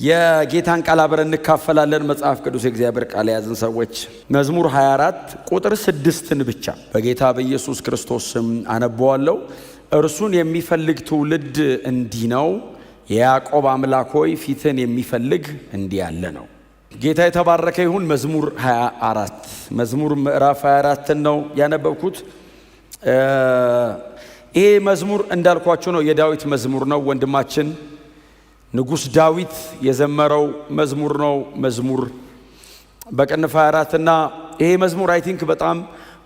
የጌታን ቃል አብረን እንካፈላለን። መጽሐፍ ቅዱስ የእግዚአብሔር ቃል የያዝን ሰዎች መዝሙር 24 ቁጥር 6ን ብቻ በጌታ በኢየሱስ ክርስቶስ ስም አነበዋለሁ። እርሱን የሚፈልግ ትውልድ እንዲህ ነው፣ የያዕቆብ አምላክ ሆይ ፊትን የሚፈልግ እንዲህ ያለ ነው። ጌታ የተባረከ ይሁን። መዝሙር 24 መዝሙር ምዕራፍ 24 ነው ያነበብኩት። ይሄ መዝሙር እንዳልኳችሁ ነው የዳዊት መዝሙር ነው። ወንድማችን ንጉሥ ዳዊት የዘመረው መዝሙር ነው። መዝሙር በቅንፍ 24 እና ይሄ መዝሙር አይ ቲንክ በጣም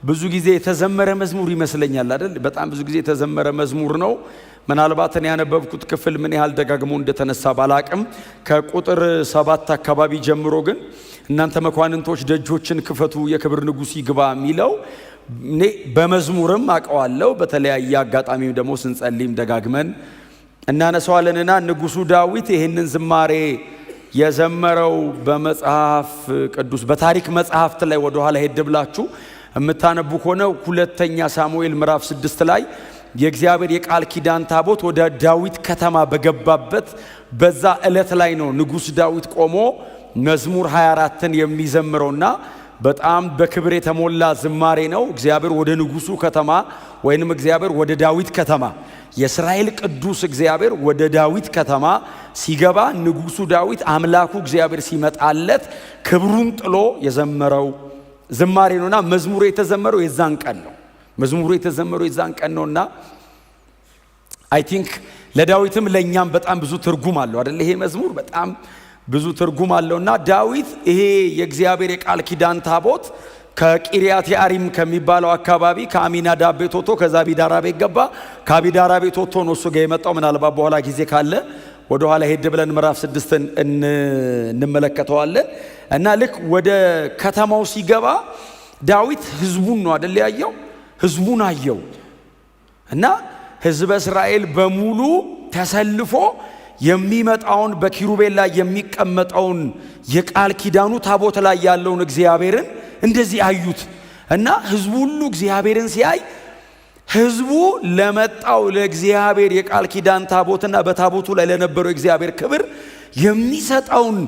ብዙ ጊዜ የተዘመረ መዝሙር ይመስለኛል አይደል? በጣም ብዙ ጊዜ የተዘመረ መዝሙር ነው። ምናልባት እኔ ያነበብኩት ክፍል ምን ያህል ደጋግሞ እንደተነሳ ባላቅም ከቁጥር 7 አካባቢ ጀምሮ ግን እናንተ መኳንንቶች ደጆችን ክፈቱ የክብር ንጉሥ ይግባ የሚለው እኔ በመዝሙርም አውቀዋለሁ። በተለያየ አጋጣሚ ደግሞ ስንጸልይም ደጋግመን እናነሳዋለንና ንጉሡ ዳዊት ይህንን ዝማሬ የዘመረው በመጽሐፍ ቅዱስ በታሪክ መጽሐፍት ላይ ወደ ኋላ ሄድ ብላችሁ የምታነቡ ከሆነ ሁለተኛ ሳሙኤል ምዕራፍ 6 ላይ የእግዚአብሔር የቃል ኪዳን ታቦት ወደ ዳዊት ከተማ በገባበት በዛ ዕለት ላይ ነው ንጉሥ ዳዊት ቆሞ መዝሙር 24ን የሚዘምረውና በጣም በክብር የተሞላ ዝማሬ ነው። እግዚአብሔር ወደ ንጉሡ ከተማ ወይንም እግዚአብሔር ወደ ዳዊት ከተማ የእስራኤል ቅዱስ እግዚአብሔር ወደ ዳዊት ከተማ ሲገባ ንጉሡ ዳዊት አምላኩ እግዚአብሔር ሲመጣለት ክብሩን ጥሎ የዘመረው ዝማሬ ነውና መዝሙሩ የተዘመረው የዛን ቀን ነው። መዝሙሩ የተዘመረው የዛን ቀን ነውና አይ ቲንክ ለዳዊትም ለኛም በጣም ብዙ ትርጉም አለው አይደል? ይሄ መዝሙር በጣም ብዙ ትርጉም አለውና ዳዊት ይሄ የእግዚአብሔር የቃል ኪዳን ታቦት ከቂርያት ያሪም ከሚባለው አካባቢ ከአሚናዳብ ቤት ወጥቶ ከዛ አቢዳራ ቤት ገባ። ከአቢዳራ ቤት ወጥቶ ነው እሱ ጋር የመጣው። ምናልባት በኋላ ጊዜ ካለ ወደ ኋላ ሄድ ብለን ምዕራፍ 6ን እንመለከተዋለን። እና ልክ ወደ ከተማው ሲገባ ዳዊት ህዝቡን ነው አይደል ያየው? ህዝቡን አየው እና ህዝበ እስራኤል በሙሉ ተሰልፎ የሚመጣውን በኪሩቤል ላይ የሚቀመጠውን የቃል ኪዳኑ ታቦት ላይ ያለውን እግዚአብሔርን እንደዚህ አዩት እና ህዝቡ ሁሉ እግዚአብሔርን ሲያይ ህዝቡ ለመጣው ለእግዚአብሔር የቃል ኪዳን ታቦትና በታቦቱ ላይ ለነበረው እግዚአብሔር ክብር የሚሰጠውን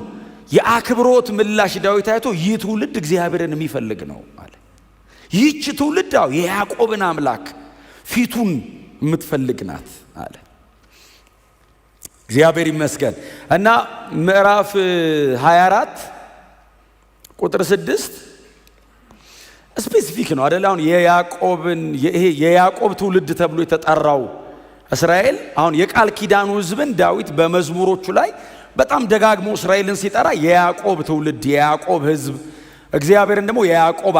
የአክብሮት ምላሽ ዳዊት አይቶ ይህ ትውልድ እግዚአብሔርን የሚፈልግ ነው አለ። ይህች ትውልድ የያዕቆብን አምላክ ፊቱን የምትፈልግ ናት አለ። እግዚአብሔር ይመስገን። እና ምዕራፍ 24 ቁጥር 6 ስፔሲፊክ ነው አይደል? አሁን የያዕቆብ ትውልድ ተብሎ የተጠራው እስራኤል አሁን የቃል ኪዳኑ ህዝብን ዳዊት በመዝሙሮቹ ላይ በጣም ደጋግሞ እስራኤልን ሲጠራ የያዕቆብ ትውልድ የያዕቆብ ህዝብ እግዚአብሔርን ደግሞ የያዕቆብ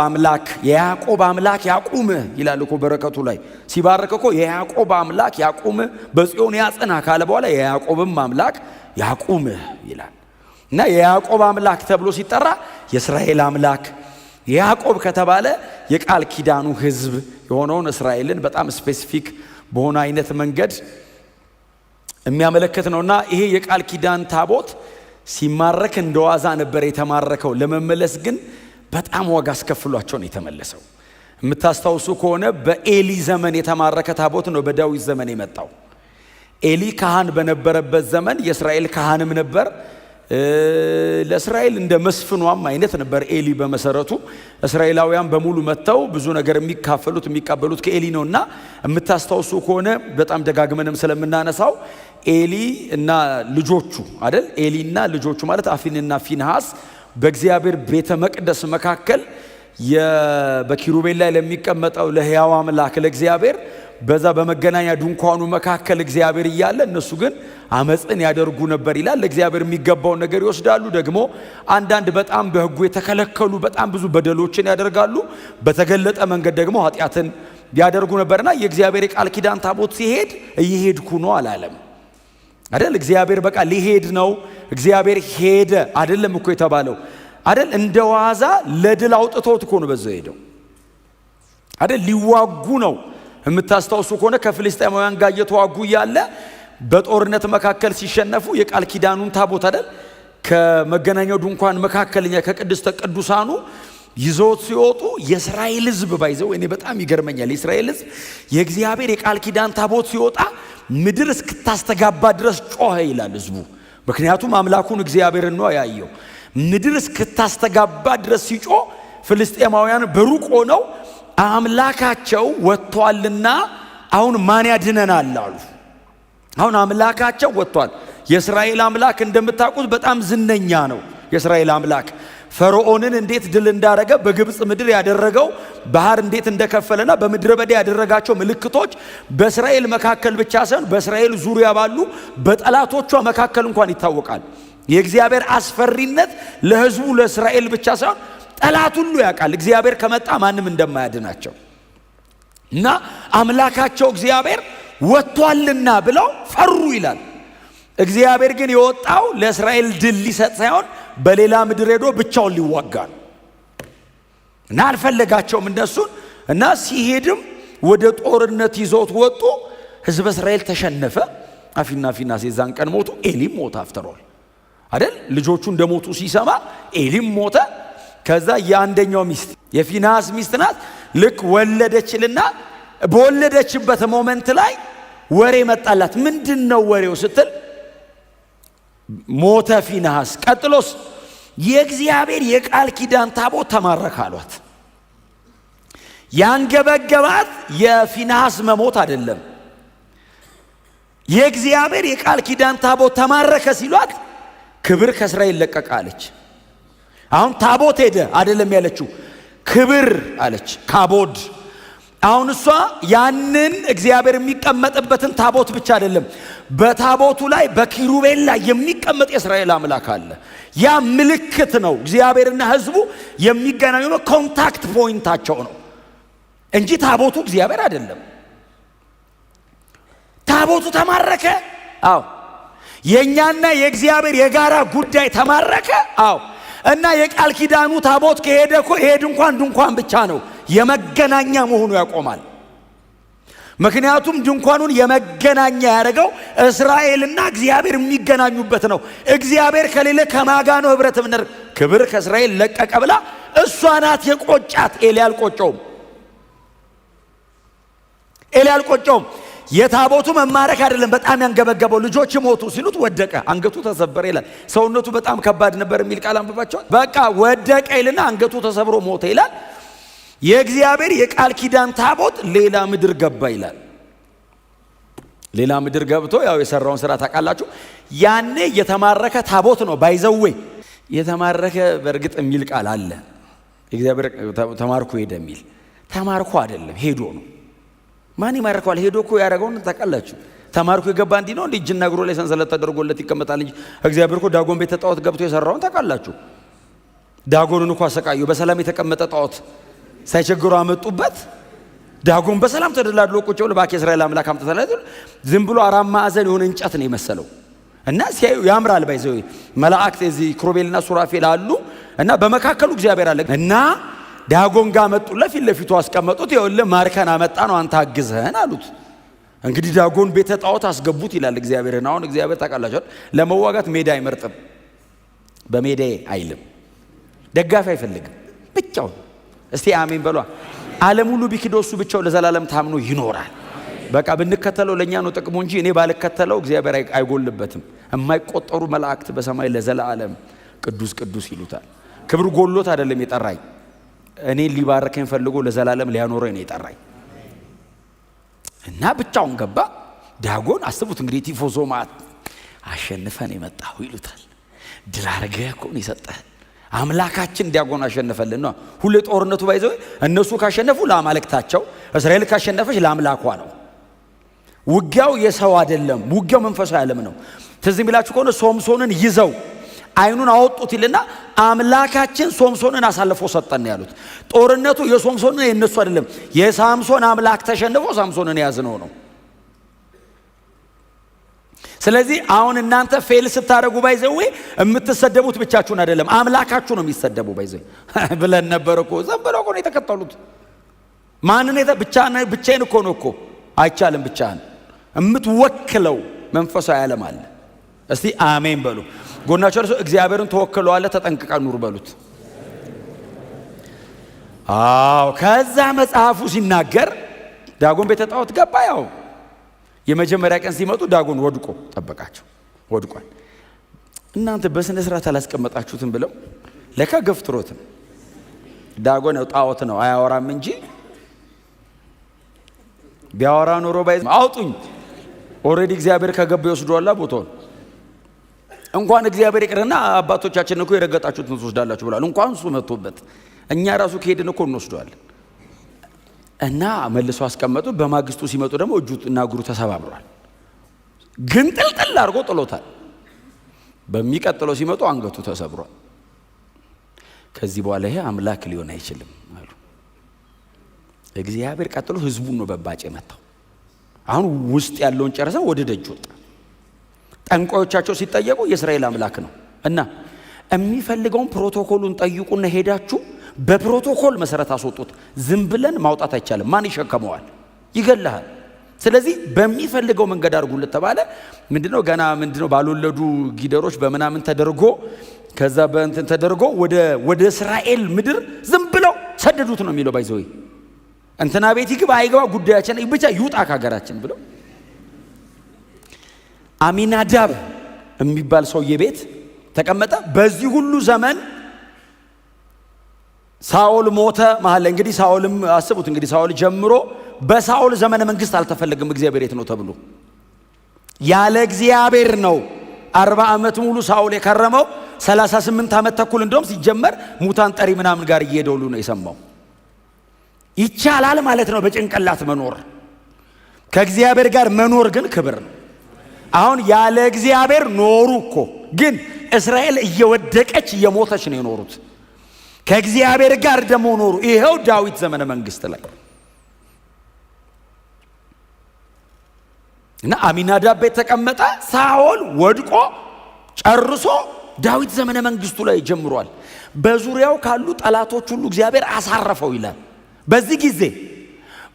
አምላክ ያቁምህ ይላል እኮ በረከቱ ላይ ሲባረክ እኮ የያዕቆብ አምላክ ያቁምህ በጽዮን ያጽና ካለ በኋላ የያዕቆብም አምላክ ያቁምህ ይላል። እና የያዕቆብ አምላክ ተብሎ ሲጠራ የእስራኤል አምላክ ያዕቆብ ከተባለ የቃል ኪዳኑ ህዝብ የሆነውን እስራኤልን በጣም ስፔሲፊክ በሆነ አይነት መንገድ የሚያመለክት ነውና ይሄ የቃል ኪዳን ታቦት ሲማረክ እንደዋዛ ነበር የተማረከው። ለመመለስ ግን በጣም ዋጋ አስከፍሏቸው ነው የተመለሰው። የምታስታውሱ ከሆነ በኤሊ ዘመን የተማረከ ታቦት ነው በዳዊት ዘመን የመጣው። ኤሊ ካህን በነበረበት ዘመን የእስራኤል ካህንም ነበር። ለእስራኤል እንደ መስፍኗም አይነት ነበር ኤሊ በመሰረቱ። እስራኤላውያን በሙሉ መጥተው ብዙ ነገር የሚካፈሉት የሚቀበሉት ከኤሊ ነውና የምታስታውሱ ከሆነ በጣም ደጋግመንም ስለምናነሳው ኤሊ እና ልጆቹ አይደል? ኤሊና ልጆቹ ማለት አፊንና ፊንሃስ በእግዚአብሔር ቤተ መቅደስ መካከል በኪሩቤል ላይ ለሚቀመጠው ለሕያው አምላክ ለእግዚአብሔር በዛ በመገናኛ ድንኳኑ መካከል እግዚአብሔር እያለ እነሱ ግን አመፅን ያደርጉ ነበር ይላል። ለእግዚአብሔር የሚገባውን ነገር ይወስዳሉ። ደግሞ አንዳንድ በጣም በሕጉ የተከለከሉ በጣም ብዙ በደሎችን ያደርጋሉ። በተገለጠ መንገድ ደግሞ ኃጢአትን ያደርጉ ነበርና የእግዚአብሔር የቃል ኪዳን ታቦት ሲሄድ እየሄድኩ ነው አላለም አይደል? እግዚአብሔር በቃ ሊሄድ ነው። እግዚአብሔር ሄደ አይደለም እኮ የተባለው አይደል? እንደ ዋዛ ለድል አውጥቶት እኮ ነው በዛው ሄደው አይደል? ሊዋጉ ነው። የምታስታውሱ ከሆነ ከፍልስጤማውያን ጋር እየተዋጉ ያለ በጦርነት መካከል ሲሸነፉ የቃል ኪዳኑን ታቦት አይደል ከመገናኛው ድንኳን መካከለኛ ከቅድስተ ቅዱሳኑ ይዞት ሲወጡ የእስራኤል ሕዝብ ባይዘው እኔ በጣም ይገርመኛል። የእስራኤል ሕዝብ የእግዚአብሔር የቃል ኪዳን ታቦት ሲወጣ ምድር እስክታስተጋባ ድረስ ጮኸ ይላል ሕዝቡ። ምክንያቱም አምላኩን እግዚአብሔርን ነው ያየው። ምድር እስክታስተጋባ ድረስ ሲጮህ ፍልስጤማውያን በሩቅ ሆነው አምላካቸው ወጥቷልና አሁን ማን ያድነናል አሉ። አሁን አምላካቸው ወጥቷል። የእስራኤል አምላክ እንደምታውቁት በጣም ዝነኛ ነው። የእስራኤል አምላክ ፈርዖንን እንዴት ድል እንዳረገ በግብጽ ምድር ያደረገው ባህር እንዴት እንደከፈለና በምድረ በዳ ያደረጋቸው ምልክቶች በእስራኤል መካከል ብቻ ሳይሆን በእስራኤል ዙሪያ ባሉ በጠላቶቿ መካከል እንኳን ይታወቃል። የእግዚአብሔር አስፈሪነት ለሕዝቡ ለእስራኤል ብቻ ሳይሆን ጠላት ሁሉ ያውቃል። እግዚአብሔር ከመጣ ማንም እንደማያድናቸው እና አምላካቸው እግዚአብሔር ወጥቷልና ብለው ፈሩ ይላል። እግዚአብሔር ግን የወጣው ለእስራኤል ድል ሊሰጥ ሳይሆን በሌላ ምድር ሄዶ ብቻውን ሊዋጋ ነው እና አልፈለጋቸውም እነሱን እና ሲሄድም ወደ ጦርነት ይዞት ወጡ። ሕዝበ እስራኤል ተሸነፈ። አፊና ፊናሴ የዛን ቀን ሞቱ። ኤሊም ሞተ። አፍተሮል አይደል ልጆቹ እንደሞቱ ሲሰማ ኤሊም ሞተ። ከዛ የአንደኛው ሚስት የፊናስ ሚስት ናት። ልክ ወለደችልና በወለደችበት ሞመንት ላይ ወሬ መጣላት። ምንድነው ወሬው ስትል ሞተ ፊናስ። ቀጥሎስ የእግዚአብሔር የቃል ኪዳን ታቦት ተማረከ አሏት። ያንገበገባት የፊናስ መሞት አይደለም። የእግዚአብሔር የቃል ኪዳን ታቦት ተማረከ ሲሏት ክብር ከእስራኤል ለቀቀ አለች። አሁን ታቦት ሄደ አይደለም ያለችው፣ ክብር አለች። ካቦድ አሁን እሷ ያንን እግዚአብሔር የሚቀመጥበትን ታቦት ብቻ አይደለም፣ በታቦቱ ላይ በኪሩቤል ላይ የሚቀመጥ የእስራኤል አምላክ አለ። ያ ምልክት ነው። እግዚአብሔርና ሕዝቡ የሚገናኙ ነው። ኮንታክት ፖይንታቸው ነው እንጂ ታቦቱ እግዚአብሔር አይደለም። ታቦቱ ተማረከ። አዎ የኛና የእግዚአብሔር የጋራ ጉዳይ ተማረከ። አዎ እና የቃል ኪዳኑ ታቦት ከሄደ እኮ ይሄ ድንኳን ብቻ ነው፣ የመገናኛ መሆኑ ያቆማል። ምክንያቱም ድንኳኑን የመገናኛ ያደረገው እስራኤልና እግዚአብሔር የሚገናኙበት ነው። እግዚአብሔር ከሌለ ከማጋ ነው ህብረት ምንር ክብር ከእስራኤል ለቀቀ ብላ እሷ ናት የቆጫት። ኤሊ አልቆጨውም። የታቦቱ መማረክ አይደለም በጣም ያንገበገበው። ልጆች ሞቱ ሲሉት ወደቀ፣ አንገቱ ተሰበረ ይላል። ሰውነቱ በጣም ከባድ ነበር የሚል ቃል አንብባቸዋል። በቃ ወደቀ ይልና አንገቱ ተሰብሮ ሞተ ይላል። የእግዚአብሔር የቃል ኪዳን ታቦት ሌላ ምድር ገባ ይላል። ሌላ ምድር ገብቶ ያው የሰራውን ስራ ታውቃላችሁ። ያኔ የተማረከ ታቦት ነው። ባይዘዌ የተማረከ በእርግጥ የሚል ቃል አለ። እግዚአብሔር ተማርኮ ሄደ የሚል ተማርኮ አይደለም ሄዶ ነው። ማን ይማርከዋል? ሄዶ እኮ ያደረገውን ታውቃላችሁ። ተማርኮ የገባ እንዲህ ነው እንዴ? እጅና እግሩ ላይ ሰንሰለት ተደርጎለት ይቀመጣል እንጂ እግዚአብሔር እኮ ዳጎን ቤት ጣዖት ገብቶ የሰራውን ታውቃላችሁ። ዳጎንን እኮ አሰቃዩ። በሰላም የተቀመጠ ጣዖት ሳይቸግሩ አመጡበት። ዳጎን በሰላም ተደላድሎ ቁጭ ብሎ ባክ የእስራኤል አምላክ አምጥተለት ዝም ብሎ አራት ማዕዘን የሆነ እንጨት ነው የመሰለው እና ሲያዩ ያምራል። ባይዘው መላእክት እዚህ ክሩቤልና ሱራፌል አሉ እና በመካከሉ እግዚአብሔር አለ እና ዳጎን ጋር መጡለት። ፊት ለፊቱ አስቀመጡት። ይኸውልህ ማርከን አመጣ ነው አንተ አግዘህን አሉት። እንግዲህ ዳጎን ቤተ ጣዖት አስገቡት ይላል እግዚአብሔርን። አሁን እግዚአብሔር ታውቃላችሁ ለመዋጋት ሜዳ አይመርጥም፣ በሜዳ አይልም፣ ደጋፊ አይፈልግም፣ ብቻውን። እስቲ አሜን በሏ። ዓለም ሁሉ ቢክደው እሱ ብቻው ለዘላለም ታምኖ ይኖራል። በቃ ብንከተለው ለኛ ነው ጥቅሙ እንጂ እኔ ባልከተለው እግዚአብሔር አይጎልበትም። የማይቆጠሩ መላእክት በሰማይ ለዘላለም ቅዱስ ቅዱስ ይሉታል። ክብር ጎሎት አይደለም የጠራኝ፣ እኔ ሊባርከኝ ፈልጎ ለዘላለም ሊያኖረኝ ነው የጠራኝ። እና ብቻውን ገባ። ዳጎን አስቡት እንግዲህ ቲፎዞ ማት አሸንፈን የመጣው ይሉታል። ድል አድርገህ እኮ ነው የሰጠህ አምላካችን ዳጎን አሸነፈልን ነው። ሁሉ ጦርነቱ ባይዘው እነሱ ካሸነፉ ለአማልክታቸው፣ እስራኤል ካሸነፈች ለአምላኳ ነው። ውጊያው የሰው አይደለም፣ ውጊያው መንፈሳዊ ዓለም ነው። ትዝ የሚላችሁ ከሆነ ሶምሶንን ይዘው አይኑን አወጡት ይልና አምላካችን ሶምሶንን አሳልፎ ሰጠን ያሉት። ጦርነቱ የሶምሶንን የነሱ አይደለም፣ የሳምሶን አምላክ ተሸንፎ ሳምሶንን ያዝነው ነው። ስለዚህ አሁን እናንተ ፌል ስታደርጉ ባይዘው የምትሰደቡት ብቻችሁን አይደለም፣ አምላካችሁ ነው የሚሰደቡ ባይዘው ብለን ነበር እኮ። ዝም ብለው እኮ ነው የተከተሉት። ማንን ብቻዬን እኮ ነው እኮ አይቻልም። ብቻህን የምትወክለው መንፈሳዊ ዓለም አለ። እስቲ አሜን በሉ። ጎናቸው ለሰው እግዚአብሔርን ተወክለዋለህ ተጠንቅቀ ኑር በሉት። አዎ ከዛ መጽሐፉ ሲናገር ዳጎን ቤተ ጣዖት ገባ። ያው የመጀመሪያ ቀን ሲመጡ ዳጎን ወድቆ ጠበቃቸው። ወድቋል። እናንተ በስነ ስርዓት አላስቀመጣችሁትም ብለው ለካ ገፍትሮትም ዳጎን ጣዖት ነው አያወራም እንጂ ቢያወራ ኖሮ ባይ አውጡኝ ኦሬዲ እግዚአብሔር ከገባ ይወስዷላ ቦታውን እንኳን እግዚአብሔር ይቅርና አባቶቻችን እኮ የረገጣችሁትን ትወስዳላችሁ ብሏል። እንኳን እሱ መጥቶበት እኛ ራሱ ከሄድን እኮ እንወስደዋለን። እና መልሶ አስቀመጡ። በማግስቱ ሲመጡ ደግሞ እጁና እግሩ ተሰባብሯል። ግን ጥልጥል አድርጎ ጥሎታል። በሚቀጥለው ሲመጡ አንገቱ ተሰብሯል። ከዚህ በኋላ ይሄ አምላክ ሊሆን አይችልም አሉ። እግዚአብሔር ቀጥሎ ህዝቡን ነው በባጭ መታው። አሁን ውስጥ ያለውን ጨርሰው ወደ ደጅ ወጣ። ጠንቋዮቻቸው ሲጠየቁ የእስራኤል አምላክ ነው እና የሚፈልገውን ፕሮቶኮሉን ጠይቁና ሄዳችሁ በፕሮቶኮል መሰረት አስወጡት። ዝም ብለን ማውጣት አይቻልም። ማን ይሸከመዋል? ይገላል። ስለዚህ በሚፈልገው መንገድ አድርጉለት ተባለ። ምንድነው ገና ምንድነው ባልወለዱ ጊደሮች በመናምን ተደርጎ ከዛ በእንትን ተደርጎ ወደ እስራኤል ምድር ዝም ብለው ሰደዱት ነው የሚለው። ባይዘው እንትና ቤት ይግባ አይገባ ጉዳያችን ብቻ ይውጣ ከሀገራችን ብለው አሚናዳብ የሚባል ሰውዬ ቤት ተቀመጠ። በዚህ ሁሉ ዘመን ሳኦል ሞተ መሐል። እንግዲህ ሳኦልም አስቡት እንግዲህ ሳኦል ጀምሮ በሳኦል ዘመነ መንግስት አልተፈለገም እግዚአብሔር የት ነው ተብሎ ያለ እግዚአብሔር ነው 40 ዓመት ሙሉ ሳኦል የከረመው። 38 ዓመት ተኩል እንደውም ሲጀመር ሙታን ጠሪ ምናምን ጋር እየሄደውሉ ነው የሰማው። ይቻላል ማለት ነው በጭንቅላት መኖር። ከእግዚአብሔር ጋር መኖር ግን ክብር ነው። አሁን ያለ እግዚአብሔር ኖሩ እኮ ግን እስራኤል እየወደቀች እየሞተች ነው የኖሩት። ከእግዚአብሔር ጋር ደግሞ ኖሩ። ይሄው ዳዊት ዘመነ መንግስት ላይ እና አሚናዳብ ቤት ተቀመጠ። ሳኦል ወድቆ ጨርሶ ዳዊት ዘመነ መንግስቱ ላይ ጀምሯል። በዙሪያው ካሉ ጠላቶች ሁሉ እግዚአብሔር አሳረፈው ይላል። በዚህ ጊዜ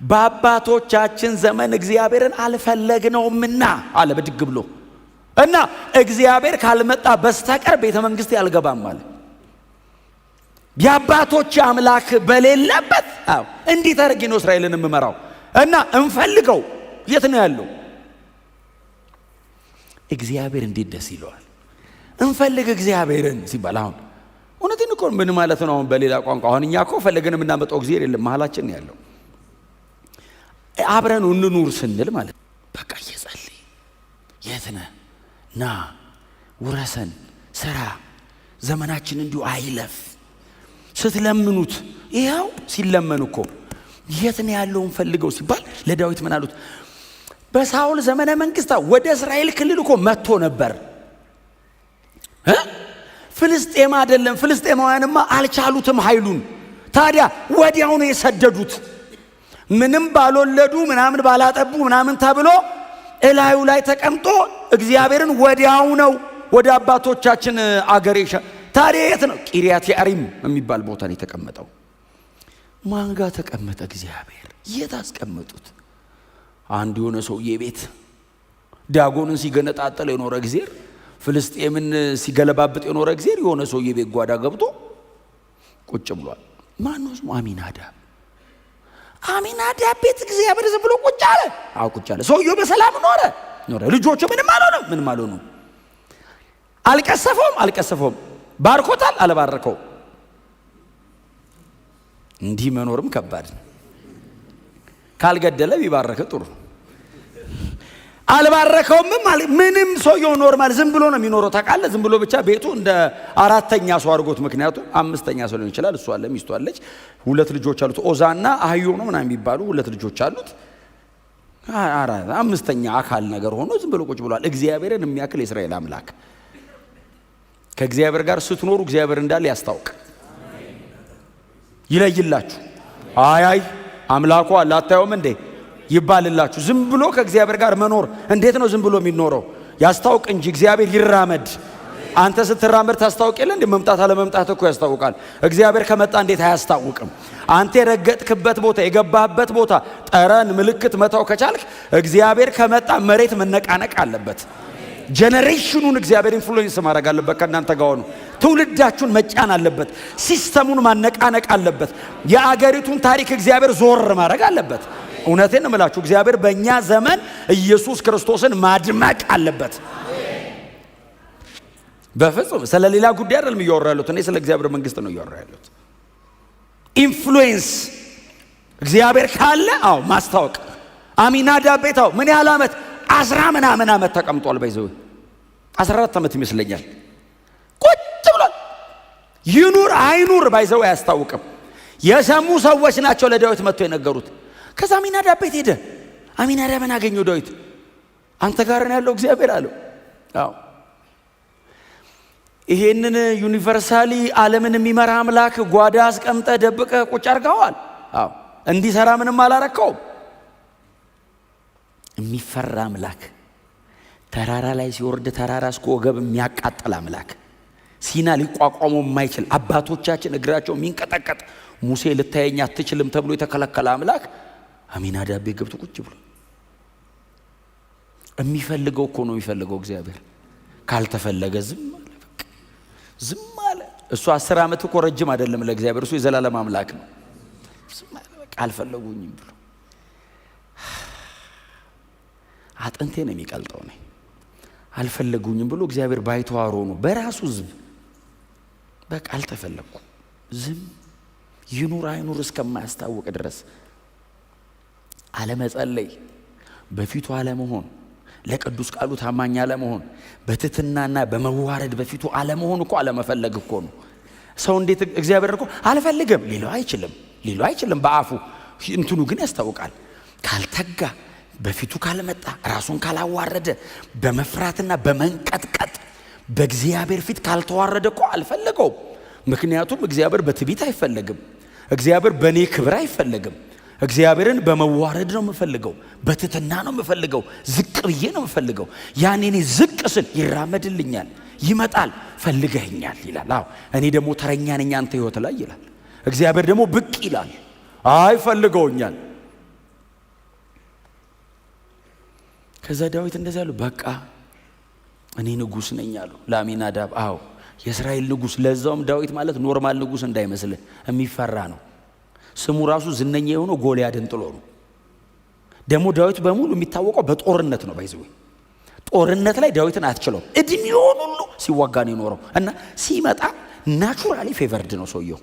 በአባቶቻችን ዘመን እግዚአብሔርን አልፈለግነውምና አለ በድግ ብሎ እና እግዚአብሔር ካልመጣ በስተቀር ቤተ መንግስት ያልገባም አለ። የአባቶች አምላክ በሌለበት እንዴት አድርጌ ነው እስራኤልን የምመራው? እና እንፈልገው የት ነው ያለው? እግዚአብሔር እንዴት ደስ ይለዋል። እንፈልግ እግዚአብሔርን ሲባል አሁን እውነቴን እኮ ምን ማለት ነው? አሁን በሌላ ቋንቋ አሁን እኛ እኮ ፈለገን የምናመጣው እግዚአብሔር የለም መሃላችን ነው ያለው። አብረን እንኑር ስንል ማለት በቃ እየጸልይ የት ነህ ና ውረሰን ስራ ዘመናችን እንዲሁ አይለፍ ስትለምኑት ይኸው ሲለመኑ እኮ የት ነው ያለውን ፈልገው ሲባል ለዳዊት ምን አሉት? በሳኦል ዘመነ መንግስት ወደ እስራኤል ክልል እኮ መጥቶ ነበር። ፍልስጤም አይደለም ፍልስጤማውያንማ አልቻሉትም ኃይሉን። ታዲያ ወዲያው ነው የሰደዱት። ምንም ባልወለዱ ምናምን ባላጠቡ ምናምን ተብሎ እላዩ ላይ ተቀምጦ እግዚአብሔርን ወዲያው ነው ወደ አባቶቻችን አገር ታዲያ የት ነው? ቂርያት ያሪም የሚባል ቦታ ነው የተቀመጠው። ማን ጋር ተቀመጠ እግዚአብሔር? የት አስቀመጡት? አንድ የሆነ ሰውዬ ቤት ዳጎንን ሲገነጣጠል የኖረ እግዚአብሔር፣ ፍልስጤምን ሲገለባብጥ የኖረ እግዚአብሔር የሆነ ሰውዬ ቤት ጓዳ ገብቶ ቁጭ ብሏል። ማን ነው ስሙ? አሚናዳብ። አሚናዳብ ቤት እግዚአብሔር ዝም ብሎ ቁጭ አለ። አዎ ቁጭ አለ። ሰውዬው በሰላም ኖረ። ልጆቹ ምንም አልሆኑም። አልቀሰፈውም። ባርኮታል፣ አልባረከው። እንዲህ መኖርም ከባድ ነው። ካልገደለ ቢባረከ ጥሩ። አልባረከውም። ምንም ሰውየው ኖርማል ዝም ብሎ ነው የሚኖረው። ታውቃለህ፣ ዝም ብሎ ብቻ ቤቱ እንደ አራተኛ ሰው አድርጎት። ምክንያቱም አምስተኛ ሰው ሊሆን ይችላል። እሱ አለ፣ ሚስቱ አለች፣ 2 ልጆች አሉት። ኦዛና አህዮ ነው ምናምን የሚባሉ 2 ልጆች አሉት። አምስተኛ አካል ነገር ሆኖ ዝም ብሎ ቁጭ ብሏል። እግዚአብሔርን የሚያክል የእስራኤል አምላክ። ከእግዚአብሔር ጋር ስትኖሩ እግዚአብሔር እንዳለ ያስታውቅ፣ ይለይላችሁ። አይ አምላኩ አለ አታዩም እንዴ ይባልላችሁ። ዝም ብሎ ከእግዚአብሔር ጋር መኖር እንዴት ነው ዝም ብሎ የሚኖረው? ያስታውቅ እንጂ እግዚአብሔር ይራመድ። አንተ ስትራመድ ታስታውቅ የለ እንዴ? መምጣት አለ መምጣት እኮ ያስታውቃል። እግዚአብሔር ከመጣ እንዴት አያስታውቅም? አንተ የረገጥክበት ቦታ የገባህበት ቦታ ጠረን ምልክት መታው ከቻልክ እግዚአብሔር ከመጣ መሬት መነቃነቅ አለበት። ጄኔሬሽኑን እግዚአብሔር ኢንፍሉዌንስ ማድረግ አለበት። ከእናንተ ጋር ሆኖ ትውልዳችሁን መጫን አለበት። ሲስተሙን ማነቃነቅ አለበት። የአገሪቱን ታሪክ እግዚአብሔር ዞር ማድረግ አለበት። እውነቴን ነው የምላችሁ፣ እግዚአብሔር በእኛ ዘመን ኢየሱስ ክርስቶስን ማድመቅ አለበት። በፍጹም ስለ ሌላ ጉዳይ አይደለም እያወራ ያለሁት። እኔ ስለ እግዚአብሔር መንግስት ነው እያወራ ያለሁት። ኢንፍሉዌንስ እግዚአብሔር ካለ ማስታወቅ። አሚናዳብ ቤት ምን ያህል ዓመት 10 ምናምን ዓመት ተቀምጧል። ባይዘው 14 ዓመት ይመስለኛል ቁጭ ብሏል። ይኑር አይኑር ባይዘው አያስታውቅም። የሰሙ ሰዎች ናቸው ለዳዊት መጥተው የነገሩት። ከዛ አሚናዳብ ቤት ሄደ። አሚናዳብን አገኘው ዳዊት። አንተ ጋር ነው ያለው እግዚአብሔር አለው። ይሄንን ዩኒቨርሳሊ ዓለምን የሚመራ አምላክ ጓዳ አስቀምጠ ደብቀ ቁጭ አርጋዋል። እንዲሰራ ምንም አላረከውም። የሚፈራ አምላክ፣ ተራራ ላይ ሲወርድ ተራራ እስከ ወገብ የሚያቃጥል አምላክ፣ ሲና ሊቋቋመው የማይችል አባቶቻችን እግራቸው የሚንቀጠቀጥ ሙሴ ልታየኝ አትችልም ተብሎ የተከለከለ አምላክ አሚናዳብ ቤት ገብቶ ቁጭ ብሎ የሚፈልገው እኮ ነው የሚፈልገው እግዚአብሔር። ካልተፈለገ ዝም አለ፣ በቃ ዝም አለ። እሱ 10 ዓመት እኮ ረጅም አይደለም ለእግዚአብሔር። እሱ የዘላለም አምላክ ነው። ዝም አለ፣ በቃ አልፈለጉኝም ብሎ አጥንቴ ነው የሚቀልጠው ነው። አልፈለጉኝም ብሎ እግዚአብሔር ባይተዋሮ ነው በራሱ ዝም በቃ አልተፈለኩ ዝም ይኑር አይኑር እስከማያስታውቅ ድረስ አለመጸለይ፣ በፊቱ አለመሆን፣ ለቅዱስ ቃሉ ታማኝ አለመሆን፣ በትህትናና በመዋረድ በፊቱ አለመሆን እኮ አለመፈለግ እኮ ነው። ሰው እንዴት እግዚአብሔር እኮ አልፈልግም ሊለው አይችልም በአፉ እንትኑ ግን ያስታውቃል። ካልተጋ፣ በፊቱ ካልመጣ፣ ራሱን ካላዋረደ፣ በመፍራትና በመንቀጥቀጥ በእግዚአብሔር ፊት ካልተዋረደ እኮ አልፈለገውም። ምክንያቱም እግዚአብሔር በትዕቢት አይፈለግም። እግዚአብሔር በእኔ ክብር አይፈለግም። እግዚአብሔርን በመዋረድ ነው የምፈልገው፣ በትህትና ነው የምፈልገው፣ ዝቅ ብዬ ነው የምፈልገው። ያኔ እኔ ዝቅ ስል ይራመድልኛል፣ ይመጣል፣ ፈልገኛል ይላል። እኔ ደግሞ ተረኛ ነኝ አንተ ህይወት ላይ ይላል። እግዚአብሔር ደግሞ ብቅ ይላል፣ አይ ፈልገውኛል። ከዛ ዳዊት እንደዚህ አሉ፣ በቃ እኔ ንጉስ ነኝ አሉ ለአሚናዳብ። የእስራኤል ንጉስ። ለዛውም ዳዊት ማለት ኖርማል ንጉስ እንዳይመስልህ የሚፈራ ነው። ስሙ ራሱ ዝነኛ የሆነው ጎልያድን ጥሎ ነው። ደግሞ ዳዊት በሙሉ የሚታወቀው በጦርነት ነው። ባይዘው ጦርነት ላይ ዳዊትን አትችለው። እድሜውን ሁሉ ሲዋጋ ነው የኖረው እና ሲመጣ ናቹራሊ ፌቨርድ ነው ሰውየው።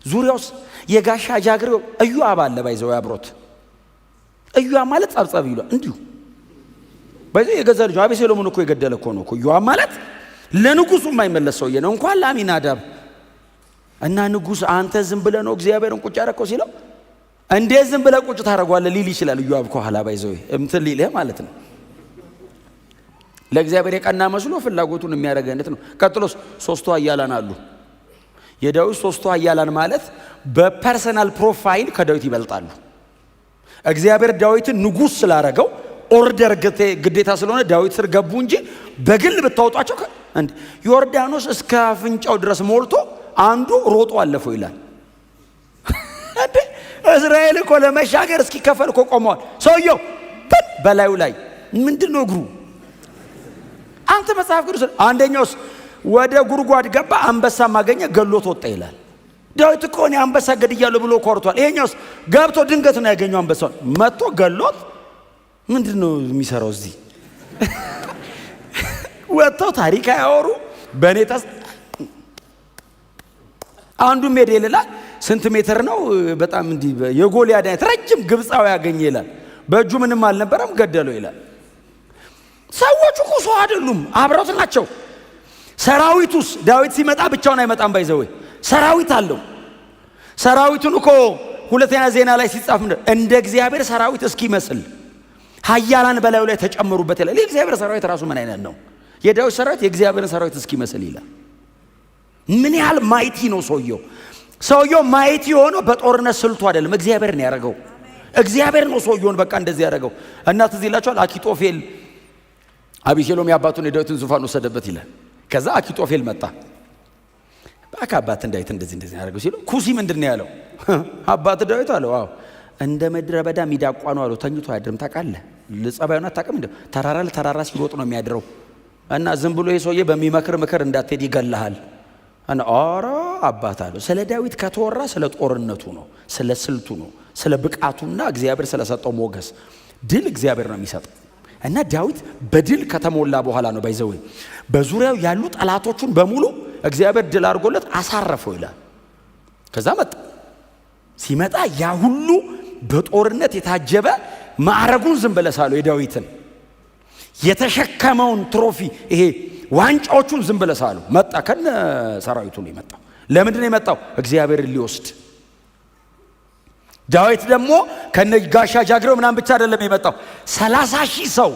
ዙሪያውስ የጋሻ ጃግሬው ኢዮአብ አለ። ባይዘው አብሮት ኢዮአብ ማለት ጸብጸብ ይሏል እንዲሁ። ባይዘው የገዛ ልጅ አቤሴሎምን እኮ የገደለ እኮ ነው ኢዮአብ ማለት። ለንጉሱ የማይመለስ ሰውዬ ነው እንኳን ለአሚናዳብ። እና ንጉስ አንተ ዝም ብለህ ነው እግዚአብሔርን ቁጭ ያረከው ሲለው እንዴት ዝም ብለህ ቁጭ ታረጋለህ ሊል ይችላል ኢዮአብ ከኋላ ባይዘው እምትን ሊልህ ማለት ነው። ለእግዚአብሔር የቀና መስሎ ፍላጎቱን የሚያረጋነት ነው። ቀጥሎስ 3ቱ ኃያላን አሉ። የዳዊት 3ቱ ኃያላን ማለት በፐርሰናል ፕሮፋይል ከዳዊት ይበልጣሉ። እግዚአብሔር ዳዊትን ንጉስ ስላረገው ኦርደር ግዴታ ስለሆነ ዳዊት ስር ገቡ እንጂ በግል ብታወጧቸው እንዴ ዮርዳኖስ እስከ አፍንጫው ድረስ ሞልቶ አንዱ ሮጦ አለፈው ይላል። እንዴ እስራኤል እኮ ለመሻገር እስኪከፈል እኮ ቆመዋል። ሰውየው በላዩ ላይ ምንድነው እግሩ? አንተ መጽሐፍ ቅዱስ አንደኛውስ ወደ ጉርጓድ ገባ፣ አንበሳ ማገኘ፣ ገሎት ወጣ ይላል። ዳዊት እኮ እኔ አንበሳ ገድያለሁ ብሎ ኮርቷል። ይሄኛውስ ገብቶ ድንገት ነው ያገኘው አንበሳውን መጥቶ ገሎት። ምንድነው የሚሰራው እዚህ? ወጥተው ታሪክ ያወሩ በኔ አንዱ ሜዳ ይላል። ስንት ሜትር ነው? በጣም እንዲህ የጎልያድ አይነት ረጅም ግብፃዊ ያገኘ ይላል። በእጁ ምንም አልነበረም፣ ገደለው ይላል። ሰዎቹ እኮ ሰው አይደሉም፣ አብረውት ናቸው። ሰራዊቱስ ዳዊት ሲመጣ ብቻውን አይመጣም። ባይዘው ሰራዊት አለው። ሰራዊቱን እኮ ሁለተኛ ዜና ላይ ሲጻፍ እንደ እግዚአብሔር ሰራዊት እስኪመስል ኃያላን በላዩ ላይ ተጨመሩበት ይላል። የእግዚአብሔር ሰራዊት ራሱ ምን አይነት ነው? የዳዊት ሰራዊት የእግዚአብሔርን ሰራዊት እስኪመስል ይላል። ምን ያህል ማይቲ ነው ሰውየው። ሰውየው ማይቲ ሆኖ በጦርነት ስልቱ አይደለም፣ እግዚአብሔር ነው ያደረገው። እግዚአብሔር ነው ሰውየውን በቃ እንደዚህ ያደረገው። እና ትዝ ይላችኋል አኪጦፌል አቢሴሎም የአባቱን የዳዊትን ዙፋን ወሰደበት ይላል። ከዛ አኪጦፌል መጣ። በቃ አባት ዳዊት እንደዚህ ያደረገው ሲለው ኩሲ ምንድነው ያለው? አባት ዳዊት አለው እንደ ምድረ በዳ ሚዳቋ ነው አለው። ተኝቶ አያድርም። ታውቃለህ ለጸባዩና ታቀም እንደ ተራራ ለተራራ ሲሮጥ ነው የሚያድረው። እና ዝም ብሎ ይሄ ሰውዬ በሚመክር ምክር እንዳትሄድ ይገላል። እና አራ አባት አለው። ስለ ዳዊት ከተወራ ስለ ጦርነቱ ነው፣ ስለ ስልቱ ነው፣ ስለ ብቃቱና እግዚአብሔር ስለሰጠው ሞገስ። ድል እግዚአብሔር ነው የሚሰጠው። እና ዳዊት በድል ከተሞላ በኋላ ነው ባይዘው በዙሪያው ያሉ ጠላቶቹን በሙሉ እግዚአብሔር ድል አድርጎለት አሳረፈው ይላል። ከዛ ሲመጣ ያ ሁሉ በጦርነት የታጀበ ማዕረጉን ዝም ብለሳለው የዳዊትን የተሸከመውን ትሮፊ ይሄ ዋንጫዎቹን ዝም ብለሳለው መጣ። ከነ ሰራዊቱ ነው የመጣው። ለምንድን ነው የመጣው? እግዚአብሔርን ሊወስድ። ዳዊት ደግሞ ከነ ጋሻ ጃግሬው ምናምን ብቻ አይደለም የመጣው 30,000 ሰው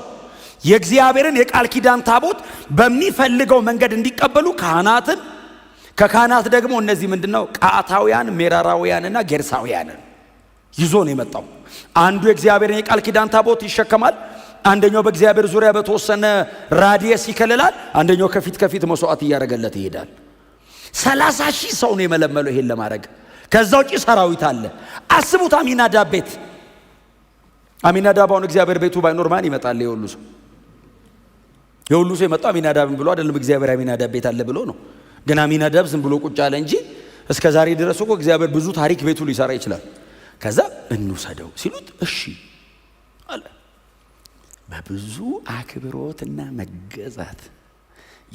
የእግዚአብሔርን የቃል ኪዳን ታቦት በሚፈልገው መንገድ እንዲቀበሉ ካህናትን፣ ከካህናት ደግሞ እነዚህ ምንድነው ቃታውያን፣ ሜራራውያንና ጌርሳውያንን ይዞ ነው የመጣው። አንዱ የእግዚአብሔርን የቃል ኪዳን ታቦት ይሸከማል፣ አንደኛው በእግዚአብሔር ዙሪያ በተወሰነ ራዲየስ ይከለላል፣ አንደኛው ከፊት መስዋዕት እያደረገለት ይሄዳል። 30,000 ሰው ነው የመለመለው ይሄን ለማድረግ። ከዛ ውጪ ሰራዊት አለ። አስቡት አሚናዳብ ቤት። አሚናዳባውን እግዚአብሔር ቤቱ ባይኖር ማን ይመጣል? የሁሉ ሰው የመጣው አሚናዳብን ብሎ አይደለም፣ እግዚአብሔር አሚናዳብ ቤት አለ ብሎ ነው። ግን አሚናዳብ ዝም ብሎ ቁጭ አለ እንጂ እስከ ዛሬ ድረስ እኮ እግዚአብሔር ብዙ ታሪክ ቤቱ ሊሰራ ይችላል። ከዛ እንውሰደው ሲሉት እሺ አለ። በብዙ አክብሮትና መገዛት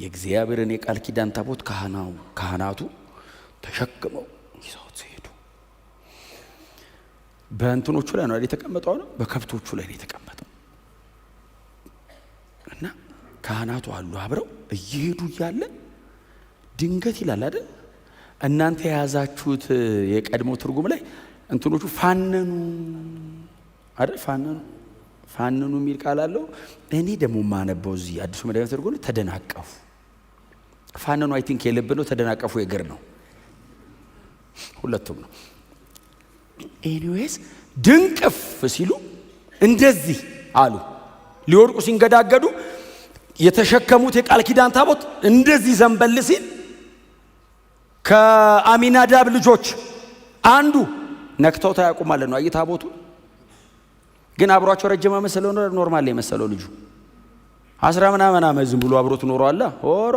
የእግዚአብሔርን የቃል ኪዳን ታቦት ካህናቱ ተሸክመው ይዘውት ሲሄዱ በእንትኖቹ ላይ ነው የተቀመጠው፣ ነው በከብቶቹ ላይ ነው የተቀመጠው። እና ካህናቱ አሉ አብረው እየሄዱ እያለ ድንገት ይላል አይደል? እናንተ የያዛችሁት የቀድሞ ትርጉም ላይ እንትኖቹ ፋነኑ አይደል? ፋነኑ የሚል ቃል አለው። እኔ ደግሞ ማነበው እዚህ አዲሱ መደበኛ ትርጉም ተደናቀፉ። ፋነኑ አይ ቲንክ የልብ ነው፣ ተደናቀፉ የእግር ነው፣ ሁለቱም ነው። ኤኒዌይስ ድንቅፍ ሲሉ እንደዚህ አሉ። ሊወድቁ ሲንገዳገዱ የተሸከሙት የቃል ኪዳን ታቦት እንደዚህ ዘንበል ሲል ከአሚናዳብ ልጆች አንዱ ነክተው ታያቁም ማለት ነው። ታቦቱ ግን አብሯቸው ረጅም ዓመት ስለሆነ ኖርማል የመሰለው ልጁ 10 ምናምን ዓመት ዝም ብሎ አብሮት ኖሯል። ኦሮ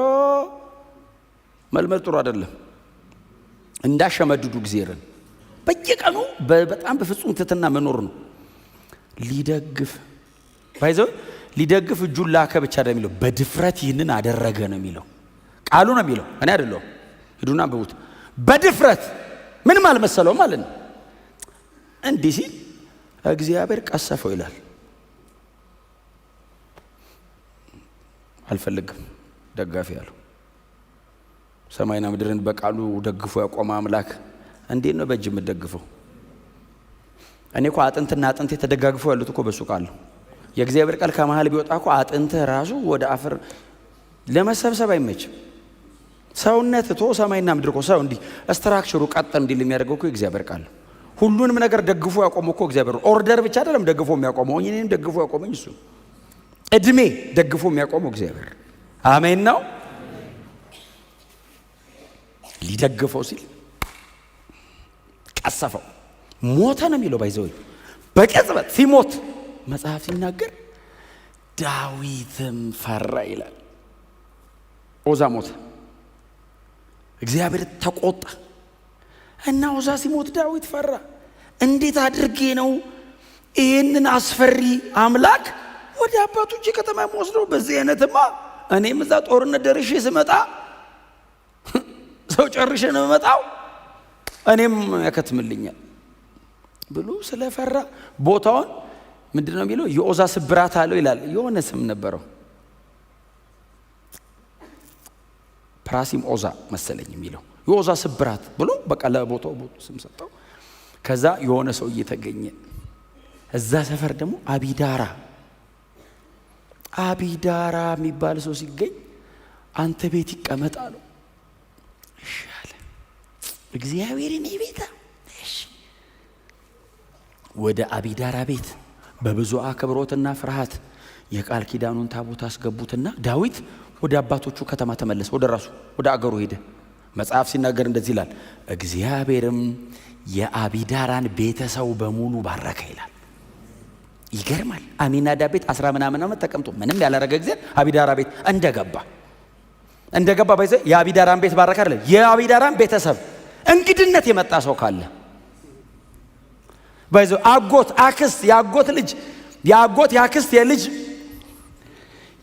መልመድ ጥሩ አይደለም። እንዳሸመድዱ እግዚአብሔርን በየቀኑ በጣም በፍጹም ትሕትና መኖር ነው። ሊደግፍ እጁን ላከ ብቻ ነው የሚለው፣ በድፍረት ይህንን አደረገ ነው የሚለው። ቃሉ ነው የሚለው፣ እኔ አይደለሁም። ሂዱና አንብቡት። በድፍረት ምንም አልመሰለው ማለት ነው። እንዲህ ሲል እግዚአብሔር ቀሰፈው ይላል። አልፈልግም ደጋፊ ያለው ሰማይና ምድርን በቃሉ ደግፎ ያቆመ አምላክ እንዴት ነው በእጅ የምትደግፈው? እኔ እኮ አጥንትና አጥንት ተደጋግፈው ያሉት እኮ በሱ ቃል ነው። የእግዚአብሔር ቃል ከመሃል ቢወጣ እኮ አጥንት ራሱ ወደ አፈር ለመሰብሰብ አይመችም። ሰውነት ቶ ሰማይና ምድር እኮ ሰው እንዲህ ስትራክቸሩ ቀጥ እንዲል የሚያደርገው እኮ የእግዚአብሔር ቃል ነው። ሁሉንም ነገር ደግፎ ያቆመው እኮ እግዚአብሔር ነው። ኦርደር ብቻ አይደለም ደግፎ የሚያቆመው፣ እኔንም ደግፎ ያቆመኝ እሱ። እድሜ ደግፎ የሚያቆመው እግዚአብሔር። አሜን ነው። ሊደግፈው ሲል ቀሰፈው፣ ሞተ ነው የሚለው። ባይዘው በቅጽበት ሲሞት መጽሐፍ ሲናገር ዳዊትም ፈራ ይላል። ኦዛ ሞተ፣ እግዚአብሔር ተቆጣ እና ኦዛ ሲሞት ዳዊት ፈራ። እንዴት አድርጌ ነው ይህንን አስፈሪ አምላክ ወደ አባቶቼ ከተማ ወስደው? በዚህ አይነትማ እኔም እዛ ጦርነት ደርሼ ስመጣ ሰው ጨርሼ ነው የምመጣው፣ እኔም ያከትምልኛል ብሎ ስለፈራ ቦታውን ምንድነው የሚለው? የኦዛ ስብራት አለው ይላል። የሆነ ስም ነበረው፣ ፕራሲም ኦዛ መሰለኝ የሚለው የኦዛ ስብራት ብሎ በቃ ለቦታው ስም ሰጠው። ከዛ የሆነ ሰው እየተገኘ እዛ ሰፈር ደግሞ አቢዳራ የሚባል ሰው ሲገኝ አንተ ቤት ይቀመጣሉ። እሺ አለ እግዚአብሔርን ይቤታ። እሺ ወደ አቢዳራ ቤት በብዙ አክብሮትና ፍርሃት የቃል ኪዳኑን ታቦት አስገቡትና ዳዊት ወደ አባቶቹ ከተማ ተመለሰ፣ ወደ ራሱ ወደ አገሩ ሄደ። መጽሐፍ ሲናገር እንደዚህ ይላል፣ እግዚአብሔርም የአቢዳራን ቤተሰብ በሙሉ ባረከ ይላል። ይገርማል። አሚናዳብ ቤት 10 ምናምን ዓመት ተቀምጦ ምንም ያላረገ ጊዜ አቢዳራ ቤት እንደገባ ባይዘ የአቢዳራን ቤት ባረከ አይደል? የአቢዳራን ቤተሰብ እንግድነት የመጣ ሰው ካለ ባይዘ አጎት፣ አክስት፣ ያጎት ልጅ፣ ያጎት፣ ያክስት የልጅ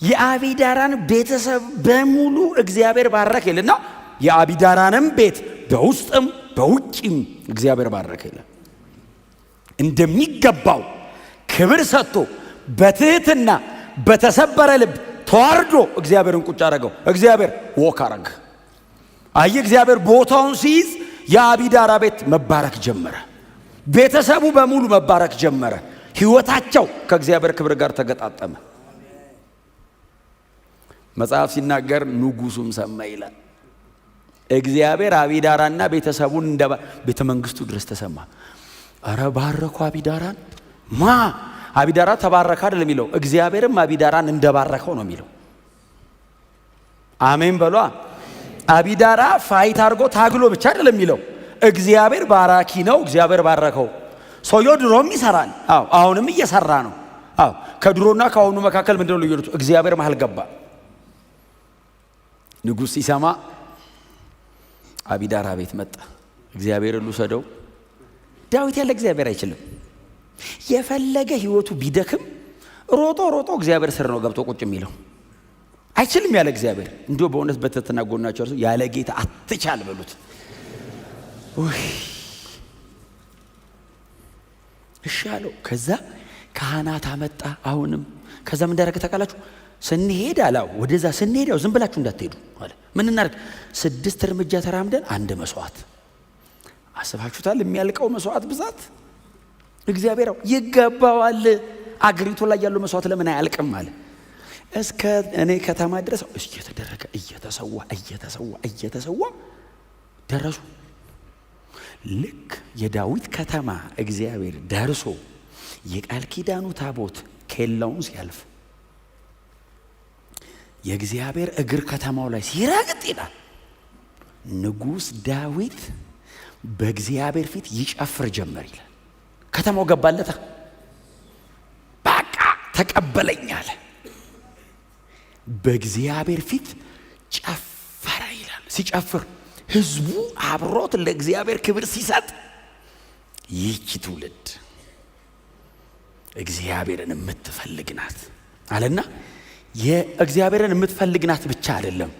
የአቢዳራን ቤተሰብ በሙሉ እግዚአብሔር ባረከ ይልና የአቢዳራንም ቤት በውስጥም በውጭም እግዚአብሔር ባረከ ይላል። እንደሚገባው ክብር ሰጥቶ በትህትና በተሰበረ ልብ ተዋርዶ እግዚአብሔርን ቁጭ አረገው። እግዚአብሔር ወክ አረገ። አየ እግዚአብሔር ቦታውን ሲይዝ የአቢዳራ ቤት መባረክ ጀመረ። ቤተሰቡ በሙሉ መባረክ ጀመረ። ሕይወታቸው ከእግዚአብሔር ክብር ጋር ተገጣጠመ። መጽሐፍ ሲናገር ንጉሱም ሰማ ይላል። እግዚአብሔር አቢዳራና ቤተሰቡን እንደ ቤተ መንግስቱ ድረስ ተሰማ። አረ ባረኩ አቢዳራን። አቢዳራ ተባረከ አይደለም የሚለው፣ እግዚአብሔርም አቢዳራን እንደባረከው ነው የሚለው። አሜን በሏ። አቢዳራ ፋይት አድርጎ ታግሎ ብቻ አይደለም የሚለው፣ እግዚአብሔር ባራኪ ነው። እግዚአብሔር ባረከው። ሰውየው ድሮም ይሰራል። አሁንም እየሰራ ነው። ከድሮና ከአሁኑ መካከል ምንድነው ልዩነቱ? እግዚአብሔር መሃል ገባ። ንጉሥ ሲሰማ አቢዳራ ቤት መጣ። እግዚአብሔር ልውሰደው። ዳዊት ያለ እግዚአብሔር አይችልም። የፈለገ ህይወቱ ቢደክም ሮጦ ሮጦ እግዚአብሔር ስር ነው ገብቶ ቁጭ የሚለው። አይችልም ያለ እግዚአብሔር። እንዲሁ በእውነት በትህትና ጎናቸው ያለ ጌታ አትቻል በሉት። እሺ አለው። ከዛ ካህናት አመጣ። አሁንም ከዛ ምን እንዳደረገ ታውቃላችሁ? ስንሄድ አላው ወደዛ ስንሄድ ያው ዝም ብላችሁ እንዳትሄዱ አለ። ምን እናድርግ? 6 እርምጃ ተራምደን አንድ መስዋዕት። አስባችሁታል? የሚያልቀው መስዋዕት ብዛት። እግዚአብሔር ይገባዋል። አገሪቱ ላይ ያለው መስዋዕት ለምን አያልቅም አለ። እስከ እኔ ከተማ ድረስ እየተደረገ እየተሰዋ ደረሱ። ልክ የዳዊት ከተማ እግዚአብሔር ደርሶ የቃል ኪዳኑ ታቦት ኬላውን ሲያልፍ የእግዚአብሔር እግር ከተማው ላይ ሲረግጥ ይላል ንጉሥ ዳዊት በእግዚአብሔር ፊት ይጨፍር ጀመር ይላል። ከተማው ገባለታ። በቃ ተቀበለኝ አለ። በእግዚአብሔር ፊት ጨፈረ ይላል። ሲጨፍር ህዝቡ አብሮት ለእግዚአብሔር ክብር ሲሰጥ ይህች ትውልድ እግዚአብሔርን የምትፈልግ ናት አለና የእግዚአብሔርን የምትፈልግ ናት ብቻ አይደለም፣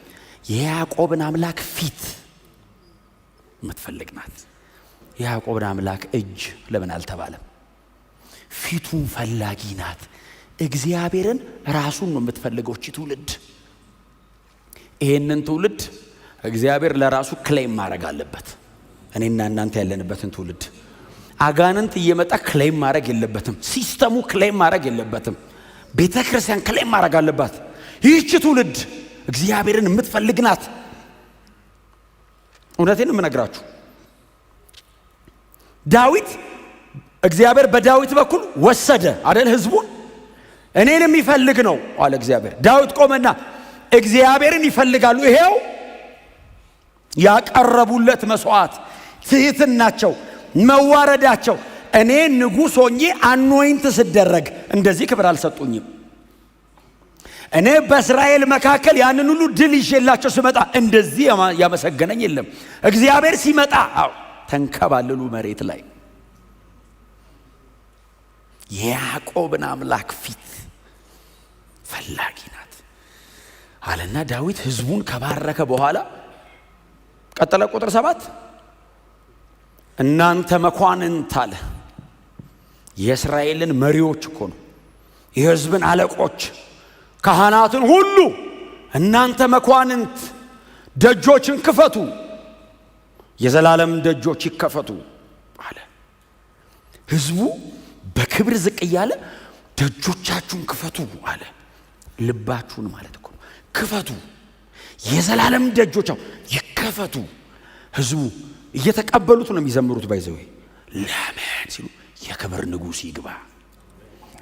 የያዕቆብን አምላክ ፊት የምትፈልግ ናት። የያዕቆብን አምላክ እጅ ለምን አልተባለም? ፊቱን ፈላጊ ናት። እግዚአብሔርን ራሱን ነው የምትፈልገው እቺ ትውልድ። ይሄንን ትውልድ እግዚአብሔር ለራሱ ክሌም ማድረግ አለበት። እኔና እናንተ ያለንበትን ትውልድ አጋንንት እየመጣ ክሌም ማድረግ የለበትም። ሲስተሙ ክሌም ማድረግ የለበትም። ቤተ ክርስቲያን ክሌም ማድረግ አለባት። ይህች ትውልድ እግዚአብሔርን የምትፈልግ ናት። እውነቴን የምነግራችሁ ዳዊት እግዚአብሔር በዳዊት በኩል ወሰደ አይደል ህዝቡን። እኔን የሚፈልግ ነው አለ እግዚአብሔር። ዳዊት ቆመና እግዚአብሔርን ይፈልጋሉ። ይሄው ያቀረቡለት መስዋዕት፣ ትህትናቸው፣ መዋረዳቸው። እኔ ንጉሥ ሆኜ አኖይንት ስደረግ እንደዚህ ክብር አልሰጡኝም። እኔ በእስራኤል መካከል ያንን ሁሉ ድል ይዤላቸው ስመጣ እንደዚህ ያመሰገነኝ የለም። እግዚአብሔር ሲመጣ ተንከባለሉ መሬት ላይ። የያዕቆብን አምላክ ፊት ፈላጊ ናት አለና ዳዊት ህዝቡን ከባረከ በኋላ ቀጠለ። ቁጥር 7 እናንተ መኳንንት አለ። የእስራኤልን መሪዎች እኮ ነው፣ የህዝብን አለቆች፣ ካህናትን ሁሉ እናንተ መኳንንት ደጆችን ክፈቱ፣ የዘላለም ደጆች ይከፈቱ አለ። ህዝቡ በክብር ዝቅ እያለ ደጆቻችሁን ክፈቱ አለ። ልባችሁን ማለት እኮ ነው። ክፈቱ፣ የዘላለም ደጆች ይከፈቱ። ህዝቡ እየተቀበሉት ነው የሚዘምሩት። ባይዘው ለምን ሲሉ የክብር ንጉሥ ይግባ።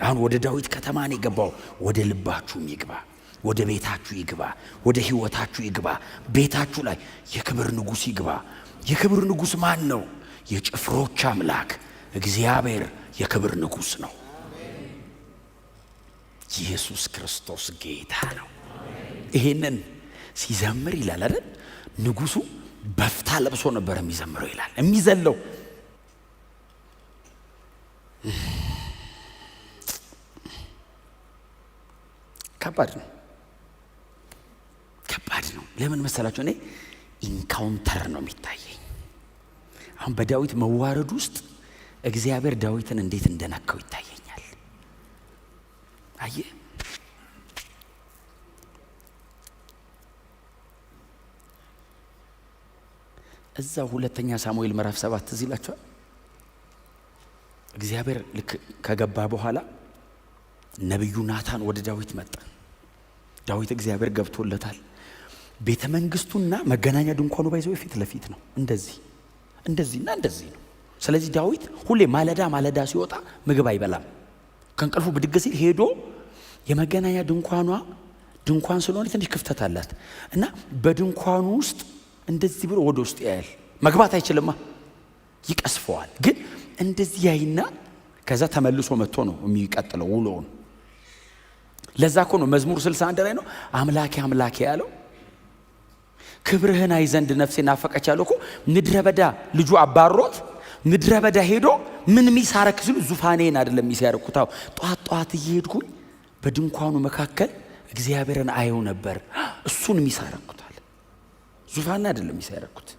አሁን ወደ ዳዊት ከተማ ነው የገባው። ወደ ልባችሁም ይግባ፣ ወደ ቤታችሁ ይግባ፣ ወደ ህይወታችሁ ይግባ። ቤታችሁ ላይ የክብር ንጉሥ ይግባ። የክብር ንጉሥ ማን ነው? የጭፍሮች አምላክ እግዚአብሔር የክብር ንጉሥ ነው። ኢየሱስ ክርስቶስ ጌታ ነው። ይሄንን ሲዘምር ይላል አይደል? ንጉሱ በፍታ ለብሶ ነበር የሚዘምረው ይላል። የሚዘለው ከባድ ነው። ለምን መሰላችሁ? እኔ ኢንካውንተር ነው የሚታየኝ። አሁን በዳዊት መዋረድ ውስጥ እግዚአብሔር ዳዊትን እንዴት እንደነካው ይታየኛል። አየ እዛ ሁለተኛ ሳሙኤል ምዕራፍ 7 እዚህ ይላችኋል። እግዚአብሔር ልክ ከገባ በኋላ ነብዩ ናታን ወደ ዳዊት መጣ። ዳዊት እግዚአብሔር ገብቶለታል። ቤተ መንግስቱና መገናኛ ድንኳኑ ባይዘው ፊት ለፊት ነው። እንደዚህና እንደዚህ ነው። ስለዚህ ዳዊት ሁሌ ማለዳ ሲወጣ ምግብ አይበላም። ከእንቅልፉ ብድግ ሲል ሄዶ የመገናኛ ድንኳን ስለሆነ ትንሽ ክፍተት አላት እና በድንኳኑ ውስጥ እንደዚህ ብሎ ወደ ውስጥ ያያል። መግባት አይችልማ፣ ይቀስፈዋል። ግን እንደዚህ ያይና ከዛ ተመልሶ መጥቶ ነው የሚቀጥለው ውሎውን። ለዛ እኮ ነው መዝሙር 61 ላይ ነው አምላኬ ያለው። ክብርህን አይ ዘንድ ነፍሴ ናፈቀች ያለው እኮ ምድረ በዳ ልጁ አባሮት ምድረ በዳ ሄዶ ምን ሚሳረክ ሲሉ ዙፋኔን አይደለም ሚሳረኩታው። ጧት እየሄድኩኝ በድንኳኑ መካከል እግዚአብሔርን አየው ነበር። እሱን ሚሳረኩታል። ዙፋን አይደለም ሚሳረኩት።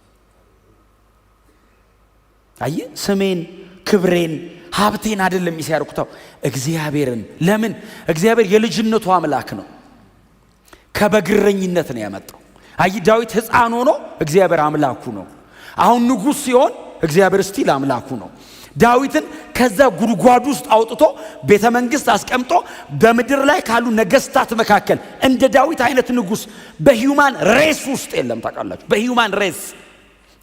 አየ ስሜን፣ ክብሬን፣ ሀብቴን አይደለም ሚሳረኩታው እግዚአብሔርን። ለምን? እግዚአብሔር የልጅነቱ አምላክ ነው። ከበግረኝነት ነው ያመጣው። አይ ዳዊት ሕፃን ሆኖ እግዚአብሔር አምላኩ ነው። አሁን ንጉሥ ሲሆን እግዚአብሔር ስቲል አምላኩ ነው። ዳዊትን ከዛ ጉድጓድ ውስጥ አውጥቶ ቤተ መንግስት አስቀምጦ በምድር ላይ ካሉ ነገስታት መካከል እንደ ዳዊት አይነት ንጉሥ በሂዩማን ሬስ ውስጥ የለም። ታውቃላችሁ? በሂዩማን ሬስ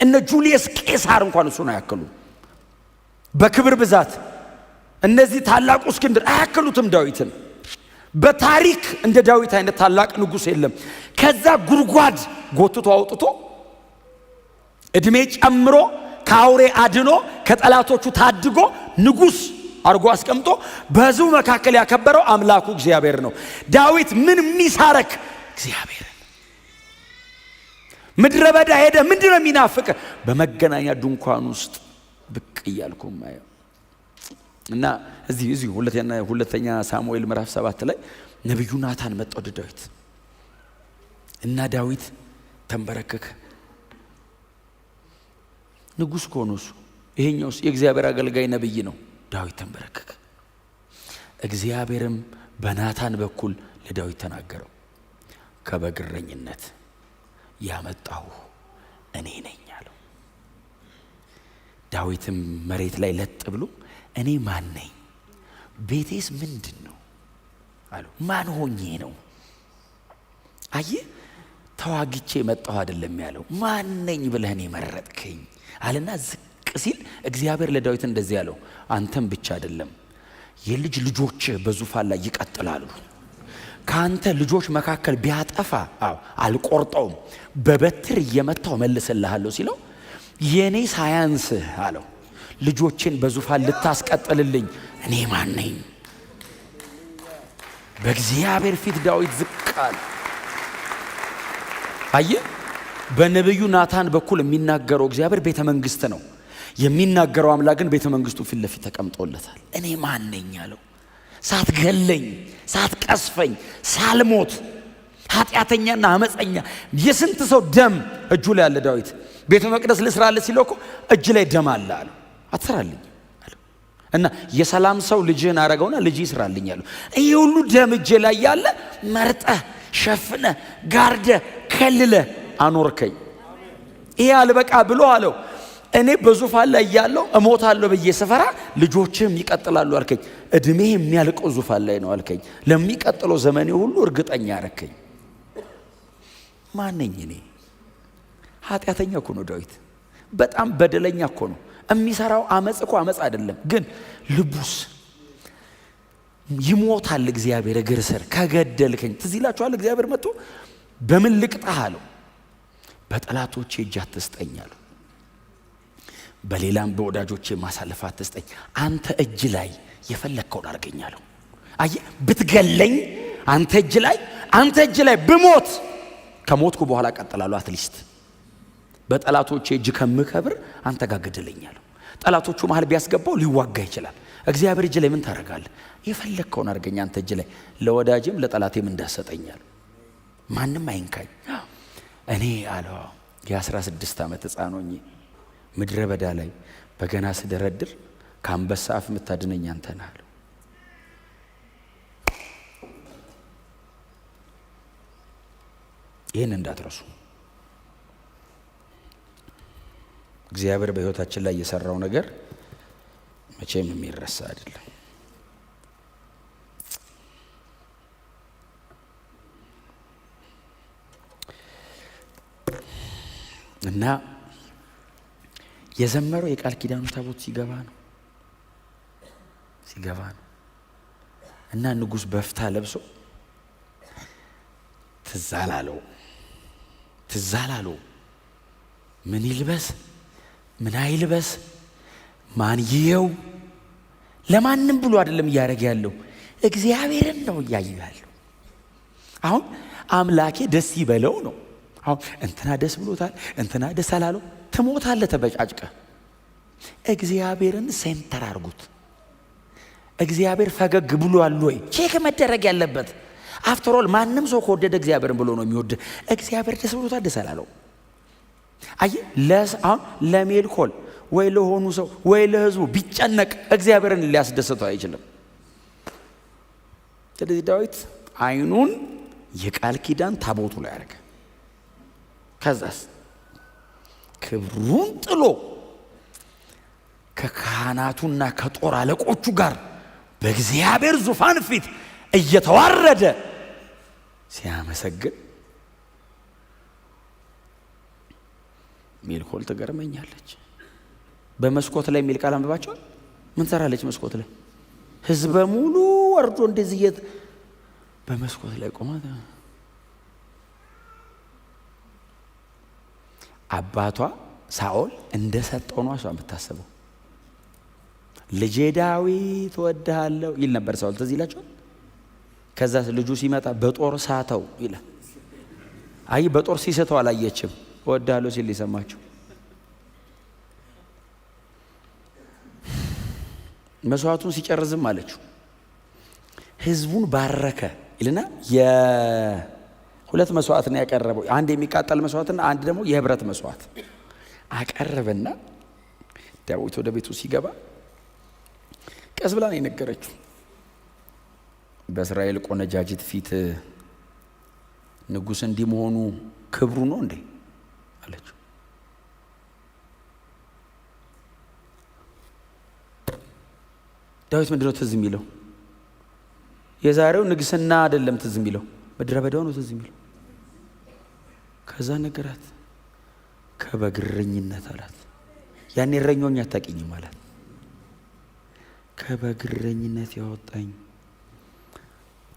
እነ ጁሊየስ ቄሳር እንኳን እሱን አያክሉም በክብር ብዛት። እነዚህ ታላቁ እስክንድር አያክሉትም ዳዊትን። በታሪክ እንደ ዳዊት አይነት ታላቅ ንጉሥ የለም። ከዛ ጉድጓድ ጎትቶ አውጥቶ እድሜ ጨምሮ ከአውሬ አድኖ ከጠላቶቹ ታድጎ ንጉሥ አርጎ አስቀምጦ በሕዝቡ መካከል ያከበረው አምላኩ እግዚአብሔር ነው። ዳዊት ምን ሚሳረክ እግዚአብሔርን። ምድረ በዳ ሄደ። ምንድነው የሚናፍቅ? በመገናኛ ድንኳን ውስጥ ብቅ እያልኩ ማየው እና እዚህ ሁለተኛ ሳሙኤል ምዕራፍ 7 ላይ ነብዩ ናታን መጣ ወደ ዳዊት እና ዳዊት ተንበረከከ። ንጉሥ ኮኖሱ ይሄኛውስ የእግዚአብሔር አገልጋይ ነብይ ነው። ዳዊት ተንበረከከ። እግዚአብሔርም በናታን በኩል ለዳዊት ተናገረው፣ ከበግረኝነት ያመጣሁ እኔ ነኝ አለው። ዳዊትም መሬት ላይ ለጥ ብሎ እኔ ማን ነኝ? ቤቴስ ምንድን ነው አለው። ማን ሆኜ ነው? አየ ተዋግቼ መጣሁ አይደለም ያለው። ማን ነኝ ብለህ እኔ መረጥከኝ አለና ዝቅ ሲል እግዚአብሔር ለዳዊት እንደዚህ ያለው፣ አንተም ብቻ አይደለም የልጅ ልጆች በዙፋን ላይ ይቀጥላሉ። ካንተ ልጆች መካከል ቢያጠፋ አልቆርጠውም፣ በበትር እየመታው መልስልሃለሁ ሲለው የኔ ሳያንስህ አለው ልጆችን በዙፋን ልታስቀጥልልኝ እኔ ማን ነኝ? በእግዚአብሔር ፊት ዳዊት ዝቅ አለ። አየ በነብዩ ናታን በኩል የሚናገረው እግዚአብሔር ቤተ መንግስት ነው የሚናገረው። አምላክ ግን ቤተ መንግስቱ ፊት ለፊት ተቀምጦለታል። እኔ ማን ነኝ አለው። ሳትገለኝ፣ ሳትቀስፈኝ፣ ሳልሞት ኃጢአተኛና አመፀኛ የስንት ሰው ደም እጁ ላይ አለ። ዳዊት ቤተ መቅደስ ልስራለት ሲለው እኮ እጅ ላይ ደም አለ አለው። አትስራልኝ አለው እና የሰላም ሰው ልጅህን አረገውና ልጅ ይስራልኝ አለው። ይሄ ሁሉ ደም እጄ ላይ ያለ መርጠህ ሸፍነህ ጋርደህ ከልለህ አኖርከኝ። ይሄ አልበቃ ብሎ አለው እኔ በዙፋን ላይ ያለው እሞታለሁ ብዬ ስፈራ ልጆችህም ይቀጥላሉ አልከኝ። እድሜህ የሚያልቀው ዙፋን ላይ ነው አልከኝ። ለሚቀጥለው ዘመኔ ሁሉ እርግጠኛ አረከኝ። ማን ነኝ እኔ? ኃጢአተኛ እኮ ነው ዳዊት። በጣም በደለኛ እኮ ነው። የሚሰራው አመጽ እኮ አመጽ አይደለም፣ ግን ልቡስ ይሞታል። እግዚአብሔር እግር ስር ከገደልከኝ ትዝ ይላችኋል። እግዚአብሔር መጥቶ በምን ልቅጣህ አለው። በጠላቶቼ እጅ አትስጠኝ አለው። በሌላም በወዳጆቼ ማሳለፍ አትስጠኝ። አንተ እጅ ላይ የፈለግከውን አርገኛለሁ። አየ ብትገለኝ አንተ እጅ ላይ ብሞት ከሞትኩ በኋላ ቀጥላለሁ። አትሊስት በጠላቶቼ እጅ ከምከብር አንተ ጋር ገደለኛለሁ። ጠላቶቹ መሃል ቢያስገባው ሊዋጋ ይችላል። እግዚአብሔር እጅ ላይ ምን ታረጋለህ? የፈለግከውን አርገኛ አንተ እጅ ላይ ለወዳጅም ለጠላቴም እንዳሰጠኛል። ማንም አይንካኝ። እኔ አለው የ16 ዓመት ሕፃን ሆኜ ምድረ በዳ ላይ በገና ስደረድር ከአንበሳ አፍ የምታድነኝ አንተ ነህ አለው። ይህን እንዳትረሱ። እግዚአብሔር በሕይወታችን ላይ የሰራው ነገር መቼም የሚረሳ አይደለም። እና የዘመረው የቃል ኪዳኑ ታቦት ሲገባ ነው እና ንጉሥ በፍታ ለብሶ ትዝ አላለው ምን ይልበስ ምን አይልበስ ማን ይየው ለማንም ብሎ አይደለም እያደረገ ያለው እግዚአብሔርን ነው እያየው ያለው። አሁን አምላኬ ደስ ይበለው ነው። አሁን እንትና ደስ ብሎታል እንትና ደስ አላለው ትሞታለህ ተበጫጭቀ። እግዚአብሔርን ሴንተር አድርጉት። እግዚአብሔር ፈገግ ብሏል ወይ ቼክ መደረግ ያለበት። አፍተር ኦል ማንም ሰው ከወደደ እግዚአብሔርን ብሎ ነው የሚወድ። እግዚአብሔር ደስ ብሎታል ደስ አላለው። አይ አሁን ለሜልኮል ወይ ለሆኑ ሰው ወይ ለህዝቡ ቢጨነቅ እግዚአብሔርን ሊያስደስተው አይችልም። ስለዚህ ዳዊት አይኑን የቃል ኪዳን ታቦቱ ላይ አደረገ። ከዛስ ክብሩን ጥሎ ከካህናቱና ከጦር አለቆቹ ጋር በእግዚአብሔር ዙፋን ፊት እየተዋረደ ሲያመሰግን ሜልኮል ትገርመኛለች። በመስኮት ላይ የሚል ቃል አንብባቸዋል። ምን ሰራለች መስኮት ላይ? ህዝበ ሙሉ ወርዶ እንደዚህ በመስኮት ላይ ቆማ አባቷ ሳኦል እንደሰጠው ነው እሷ የምታስበው። ልጄ ዳዊት እወድሃለሁ ይል ነበር ሳኦል፣ ትዝ ይላችኋል። ከዛ ልጁ ሲመጣ በጦር ሳተው ይላል። አይ በጦር ሲሰተው አላየችም፣ እወድሃለሁ ሲል ሊሰማቸው። መስዋዕቱን ሲጨርዝም አለችው ህዝቡን ባረከ ይልና የሁለት መስዋዕት ነው ያቀረበው። አንድ የሚቃጠል መስዋዕትና አንድ ደግሞ የህብረት መስዋዕት አቀረበና ዳዊት ወደ ቤቱ ሲገባ ቀስ ብላ ነው የነገረችው። በእስራኤል ቆነጃጅት ፊት ንጉሥ እንዲህ መሆኑ ክብሩ ነው እንዴ አለችው። ዳዊት ምንድነው ትዝ የሚለው? የዛሬው ንግስና አይደለም ትዝ የሚለው፣ ምድረ በዳው ነው ትዝ የሚለው። ከዛ ነገራት ከበግረኝነት አላት። ያኔ እረኛውኝ አታውቂኝም አላት። ከበግረኝነት ያወጣኝ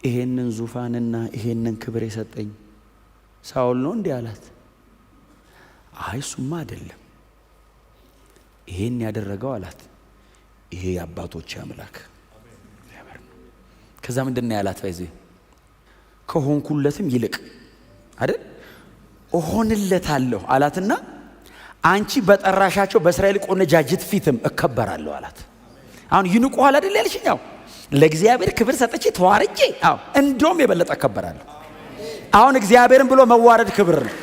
ይሄንን ዙፋንና ይሄንን ክብር የሰጠኝ ሳኦል ነው እንዴ አላት። አይ እሱማ አይደለም፣ ይሄን ያደረገው አላት ይሄ የአባቶች አምላክ እግዚአብሔር ነው። ከዛ ምንድን ነው ያላት? ባይዜ ከሆንኩለትም ይልቅ አይደል እሆንለታለሁ አላትና አንቺ በጠራሻቸው በእስራኤል ቆነጃጅት ፊትም እከበራለሁ አላት። አሁን ይንቁሃል አይደል ያልሽኛው? ለእግዚአብሔር ክብር ሰጥቼ ተዋርጄ እንደውም የበለጠ እከበራለሁ። አሁን እግዚአብሔርን ብሎ መዋረድ ክብር ነው።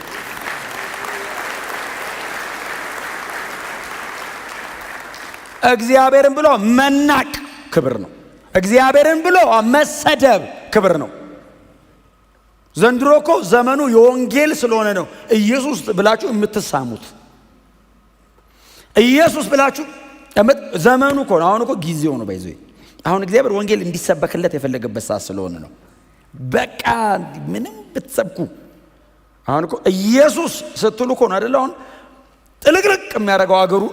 እግዚአብሔርን ብሎ መናቅ ክብር ነው። እግዚአብሔርን ብሎ መሰደብ ክብር ነው። ዘንድሮ እኮ ዘመኑ የወንጌል ስለሆነ ነው ኢየሱስ ብላችሁ የምትሳሙት። ኢየሱስ ብላችሁ ዘመኑ እኮ ነው። አሁን እኮ ጊዜው ነው። ባይዘይ አሁን እግዚአብሔር ወንጌል እንዲሰበክለት የፈለገበት ሰዓት ስለሆነ ነው። በቃ ምንም ብትሰብኩ አሁን እኮ ኢየሱስ ስትሉ እኮ ነው አይደል? አሁን ጥልቅልቅ የሚያደርገው አገሩ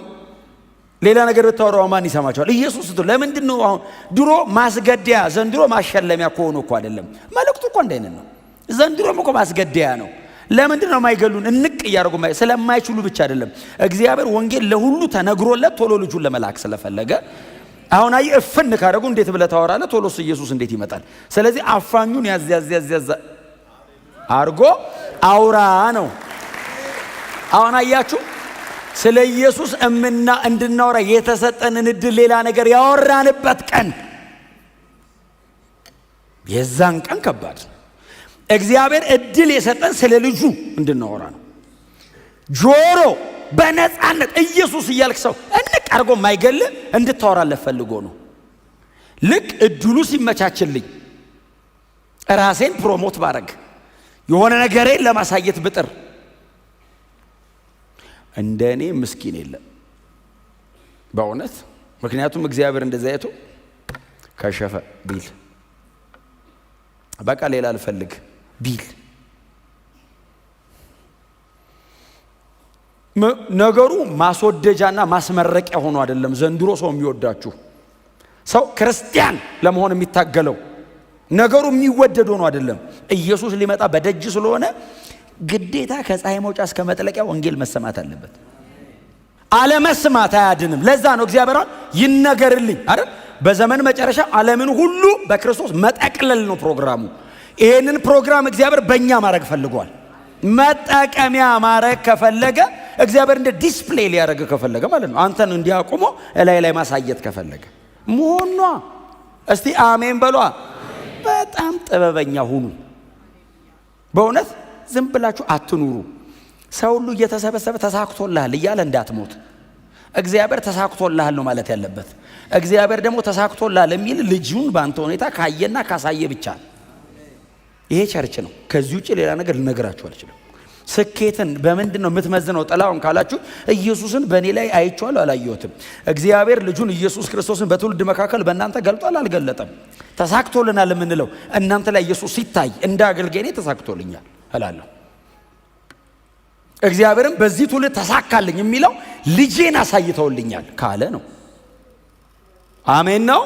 ሌላ ነገር ብታወራው ማን ይሰማቸዋል? ኢየሱስ ስትሉ ለምንድን ነው አሁን ድሮ ማስገደያ ዘንድሮ ማሸለሚያ ከሆኑ እኮ አይደለም። መልእክቱ እኮ እንደዚህ ነው። ዘንድሮም እኮ ማስገደያ ነው። ለምንድን ነው የማይገሉን? እንቅ እያደረጉ ስለማይችሉ ብቻ አይደለም። እግዚአብሔር ወንጌል ለሁሉ ተነግሮለት ቶሎ ልጁን ለመላክ ስለፈለገ አሁን አይ እፍን ካደረጉ እንዴት ብለህ ታወራለህ? ቶሎስ ኢየሱስ እንዴት ይመጣል? ስለዚህ አፋኙን ያዝ አርጎ አውራ ነው። አሁን አያችሁ ስለ ኢየሱስ እንድናወራ የተሰጠንን እድል ሌላ ነገር ያወራንበት ቀን የዛን ቀን ከባድ። እግዚአብሔር እድል የሰጠን ስለ ልጁ እንድናወራ ነው። ጆሮ በነፃነት ኢየሱስ እያልክ ሰው እንቅ አድርጎ የማይገል እንድታወራለት ፈልጎ ነው። ልክ እድሉ ሲመቻችልኝ ራሴን ፕሮሞት ባረግ የሆነ ነገሬን ለማሳየት ብጥር እንደኔ ምስኪን የለም በእውነት። ምክንያቱም እግዚአብሔር እንደዚያ አይቶ ከሸፈ ቢል በቃ ሌላ አልፈልግ ቢል ነገሩ ማስወደጃና ማስመረቂያ ሆኖ አይደለም። ዘንድሮ ሰው የሚወዳችሁ ሰው ክርስቲያን ለመሆን የሚታገለው ነገሩ የሚወደድ ሆኖ አይደለም። ኢየሱስ ሊመጣ በደጅ ስለሆነ ግዴታ ከፀሐይ መውጫ እስከ መጥለቂያ ወንጌል መሰማት አለበት። አለመስማት አያድንም። ለዛ ነው እግዚአብሔር ይነገርልኝ አይደል? በዘመን መጨረሻ ዓለምን ሁሉ በክርስቶስ መጠቅለል ነው ፕሮግራሙ። ይሄንን ፕሮግራም እግዚአብሔር በእኛ ማድረግ ፈልጓል። መጠቀሚያ ማድረግ ከፈለገ እግዚአብሔር እንደ ዲስፕሌይ ሊያደርግ ከፈለገ ማለት ነው፣ አንተን እንዲያቆሞ ላይ ማሳየት ከፈለገ መሆኗ። እስቲ አሜን በሏ። በጣም ጥበበኛ ሁኑ። በእውነት ዝም ብላችሁ አትኑሩ። ሰው ሁሉ እየተሰበሰበ ተሳክቶልሃል እያለ እንዳትሞት። እግዚአብሔር ተሳክቶልሃል ነው ማለት ያለበት። እግዚአብሔር ደግሞ ተሳክቶልሃል የሚል ልጁን በአንተ ሁኔታ ካየና ካሳየ ብቻ። ይሄ ቸርች ነው። ከዚህ ውጭ ሌላ ነገር ልነግራችሁ አልችልም። ስኬትን በምንድን ነው የምትመዝነው ጥላውን ካላችሁ፣ ኢየሱስን በእኔ ላይ አይቼዋለሁ አላየሁትም። እግዚአብሔር ልጁን ኢየሱስ ክርስቶስን በትውልድ መካከል በእናንተ ገልጧል አልገለጠም? ተሳክቶልናል የምንለው እናንተ ላይ ኢየሱስ ሲታይ እንደ አገልጋይ ተሳክቶልኛል እላለሁ። እግዚአብሔርም በዚህ ትውልድ ተሳካልኝ የሚለው ልጄን አሳይተውልኛል ካለ ነው። አሜን ነው።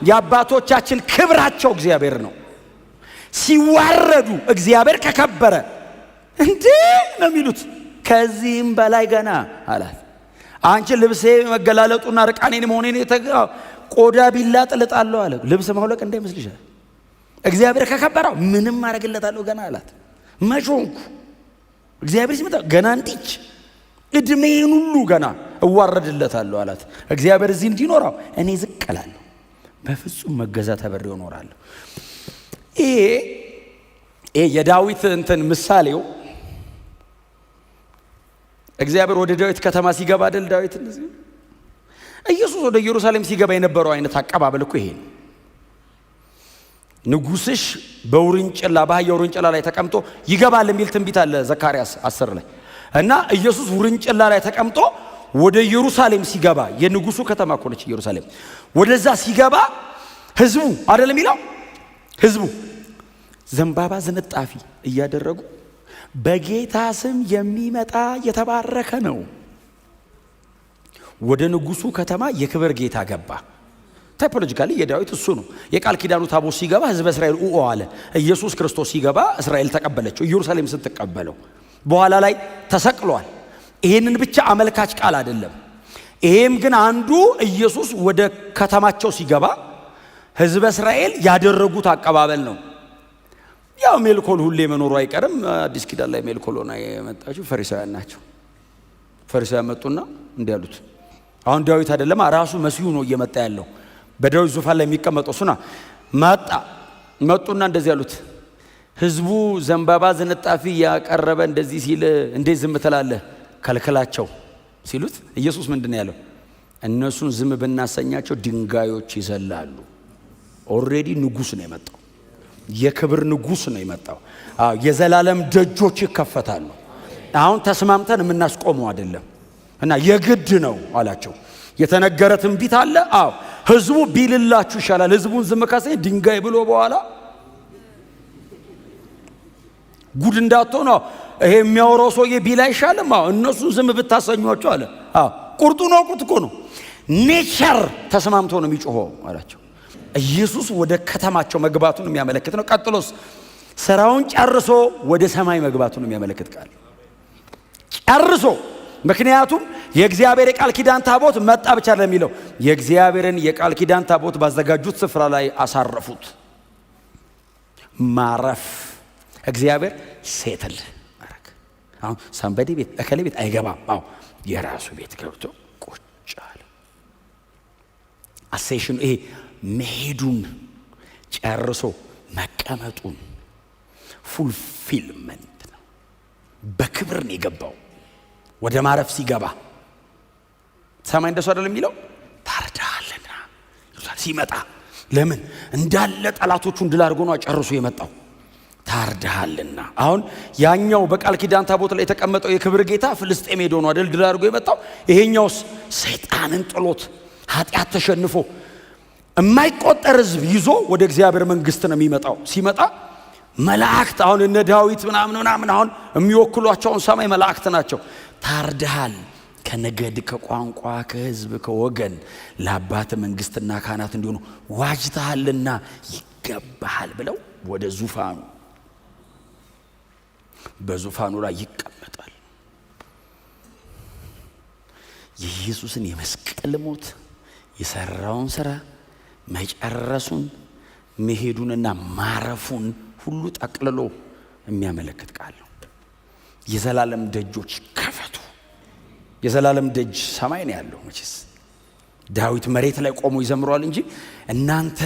የአባቶቻችን ክብራቸው እግዚአብሔር ነው። ሲዋረዱ እግዚአብሔር ከከበረ እንዴ ነው የሚሉት። ከዚህም በላይ ገና አላት። አንቺ ልብሴ መገላለጡና ርቃኔን መሆኔን ቆዳ ቢላጥ ልጣለሁ አለ። ልብስ ማውለቅ እንዳይመስልሻል። እግዚአብሔር ከከበረው ምንም ማድረግለታለሁ ገና አላት። መቾንኩ እግዚአብሔር ሲመጣ ገና እንዲች እድሜን ሁሉ ገና እዋረድለታለሁ አላት። እግዚአብሔር እዚህ እንዲኖረው እኔ ዝቅ እላለሁ፣ በፍጹም መገዛት ተበሬው እኖራለሁ። ይሄ የዳዊት እንትን ምሳሌው እግዚአብሔር ወደ ዳዊት ከተማ ሲገባ አይደል? ዳዊት እንደዚህ ኢየሱስ ወደ ኢየሩሳሌም ሲገባ የነበረው አይነት አቀባበል እኮ ይሄ ነው። ንጉስሽ በውርንጭላ በአህያ ውርንጭላ ላይ ተቀምጦ ይገባል የሚል ትንቢት አለ ዘካርያስ 10 ላይ። እና ኢየሱስ ውርንጭላ ላይ ተቀምጦ ወደ ኢየሩሳሌም ሲገባ፣ የንጉሱ ከተማ እኮ ነች ኢየሩሳሌም። ወደዛ ሲገባ ህዝቡ አይደለም የሚለው፣ ህዝቡ ዘንባባ ዝንጣፊ እያደረጉ በጌታ ስም የሚመጣ የተባረከ ነው። ወደ ንጉሱ ከተማ የክብር ጌታ ገባ። ታይፖሎጂካሊ የዳዊት እሱ ነው። የቃል ኪዳኑ ታቦት ሲገባ ህዝበ እስራኤል ኡኦ አለ። ኢየሱስ ክርስቶስ ሲገባ እስራኤል ተቀበለችው። ኢየሩሳሌም ስትቀበለው በኋላ ላይ ተሰቅሏል። ይሄንን ብቻ አመልካች ቃል አይደለም። ይሄም ግን አንዱ ኢየሱስ ወደ ከተማቸው ሲገባ ህዝበ እስራኤል ያደረጉት አቀባበል ነው። ያው ሜልኮል ሁሌ መኖሩ አይቀርም። አዲስ ኪዳን ላይ ሜልኮል ሆና የመጣችው ፈሪሳውያን ናቸው። ፈሪሳውያን መጡና እንዲህ ያሉት፣ አሁን ዳዊት አይደለም ራሱ መሲሁ ነው እየመጣ ያለው፣ በዳዊት ዙፋን ላይ የሚቀመጠው እሱና መጡና እንደዚህ ያሉት፣ ህዝቡ ዘንባባ ዝንጣፊ ያቀረበ እንደዚህ ሲል እንዴት ዝም ትላለህ? ከልክላቸው ሲሉት ኢየሱስ ምንድነው ያለው? እነሱን ዝም ብናሰኛቸው ድንጋዮች ይዘላሉ። ኦልሬዲ ንጉስ ነው የመጣው። የክብር ንጉስ ነው የመጣው። የዘላለም ደጆች ይከፈታሉ። አሁን ተስማምተን የምናስቆመው አይደለም እና የግድ ነው አላቸው። የተነገረ ትንቢት አለ። ህዝቡ ቢልላችሁ ይሻላል። ህዝቡን ዝም ካሰኝ ድንጋይ ብሎ በኋላ ጉድ እንዳትሆኑ ይሄ የሚያወራው ሰውዬ ቢል አይሻልም? እነሱን ዝም ብታሰኟቸው አለ። ቁርጡን አውቁት እኮ ነው። ኔቸር ተስማምቶ ነው የሚጮኸው አላቸው። ኢየሱስ ወደ ከተማቸው መግባቱን የሚያመለክት ነው። ቀጥሎስ ስራውን ጨርሶ ወደ ሰማይ መግባቱን የሚያመለክት ቃል ጨርሶ። ምክንያቱም የእግዚአብሔር የቃል ኪዳን ታቦት መጣ ብቻ ለሚለው የእግዚአብሔርን የቃል ኪዳን ታቦት ባዘጋጁት ስፍራ ላይ አሳረፉት። ማረፍ እግዚአብሔር ሴትል ማረክ። አሁን ሳምበዲ ቤት እከሌ ቤት አይገባም። የራሱ ቤት ገብቶ ቁጭ አለ። አሴሽን ይሄ መሄዱን ጨርሶ መቀመጡን ፉልፊልመንት ነው። በክብር ነው የገባው። ወደ ማረፍ ሲገባ ሰማይ እንደሱ አይደለም የሚለው ታርዳሃልና ይሉታል ሲመጣ። ለምን እንዳለ ጠላቶቹን ድል አድርጎ ነው ጨርሶ የመጣው። ታርዳሃልና አሁን ያኛው በቃል ኪዳን ታቦት ላይ የተቀመጠው የክብር ጌታ ፍልስጤም ሄዶ ነው አይደል ድል አድርጎ የመጣው። ይሄኛውስ ሰይጣንን ጥሎት ኃጢአት ተሸንፎ የማይቆጠር ሕዝብ ይዞ ወደ እግዚአብሔር መንግስት ነው የሚመጣው። ሲመጣ መላእክት አሁን እነ ዳዊት ምናምን አሁን የሚወክሏቸውን ሰማይ መላእክት ናቸው። ታርዳሃል ከነገድ ከቋንቋ ከሕዝብ ከወገን ለአባት መንግስትና ካህናት እንዲሆኑ ዋጅተሃልና ይገባሃል ብለው ወደ ዙፋኑ በዙፋኑ ላይ ይቀመጣል። የኢየሱስን የመስቀል ሞት የሰራውን ስራ መጨረሱን መሄዱንና ማረፉን ሁሉ ጠቅልሎ የሚያመለክት ቃል ነው። የዘላለም ደጆች ከፈቱ። የዘላለም ደጅ ሰማይ ነው ያለው። መቼስ ዳዊት መሬት ላይ ቆሞ ይዘምረዋል እንጂ እናንተ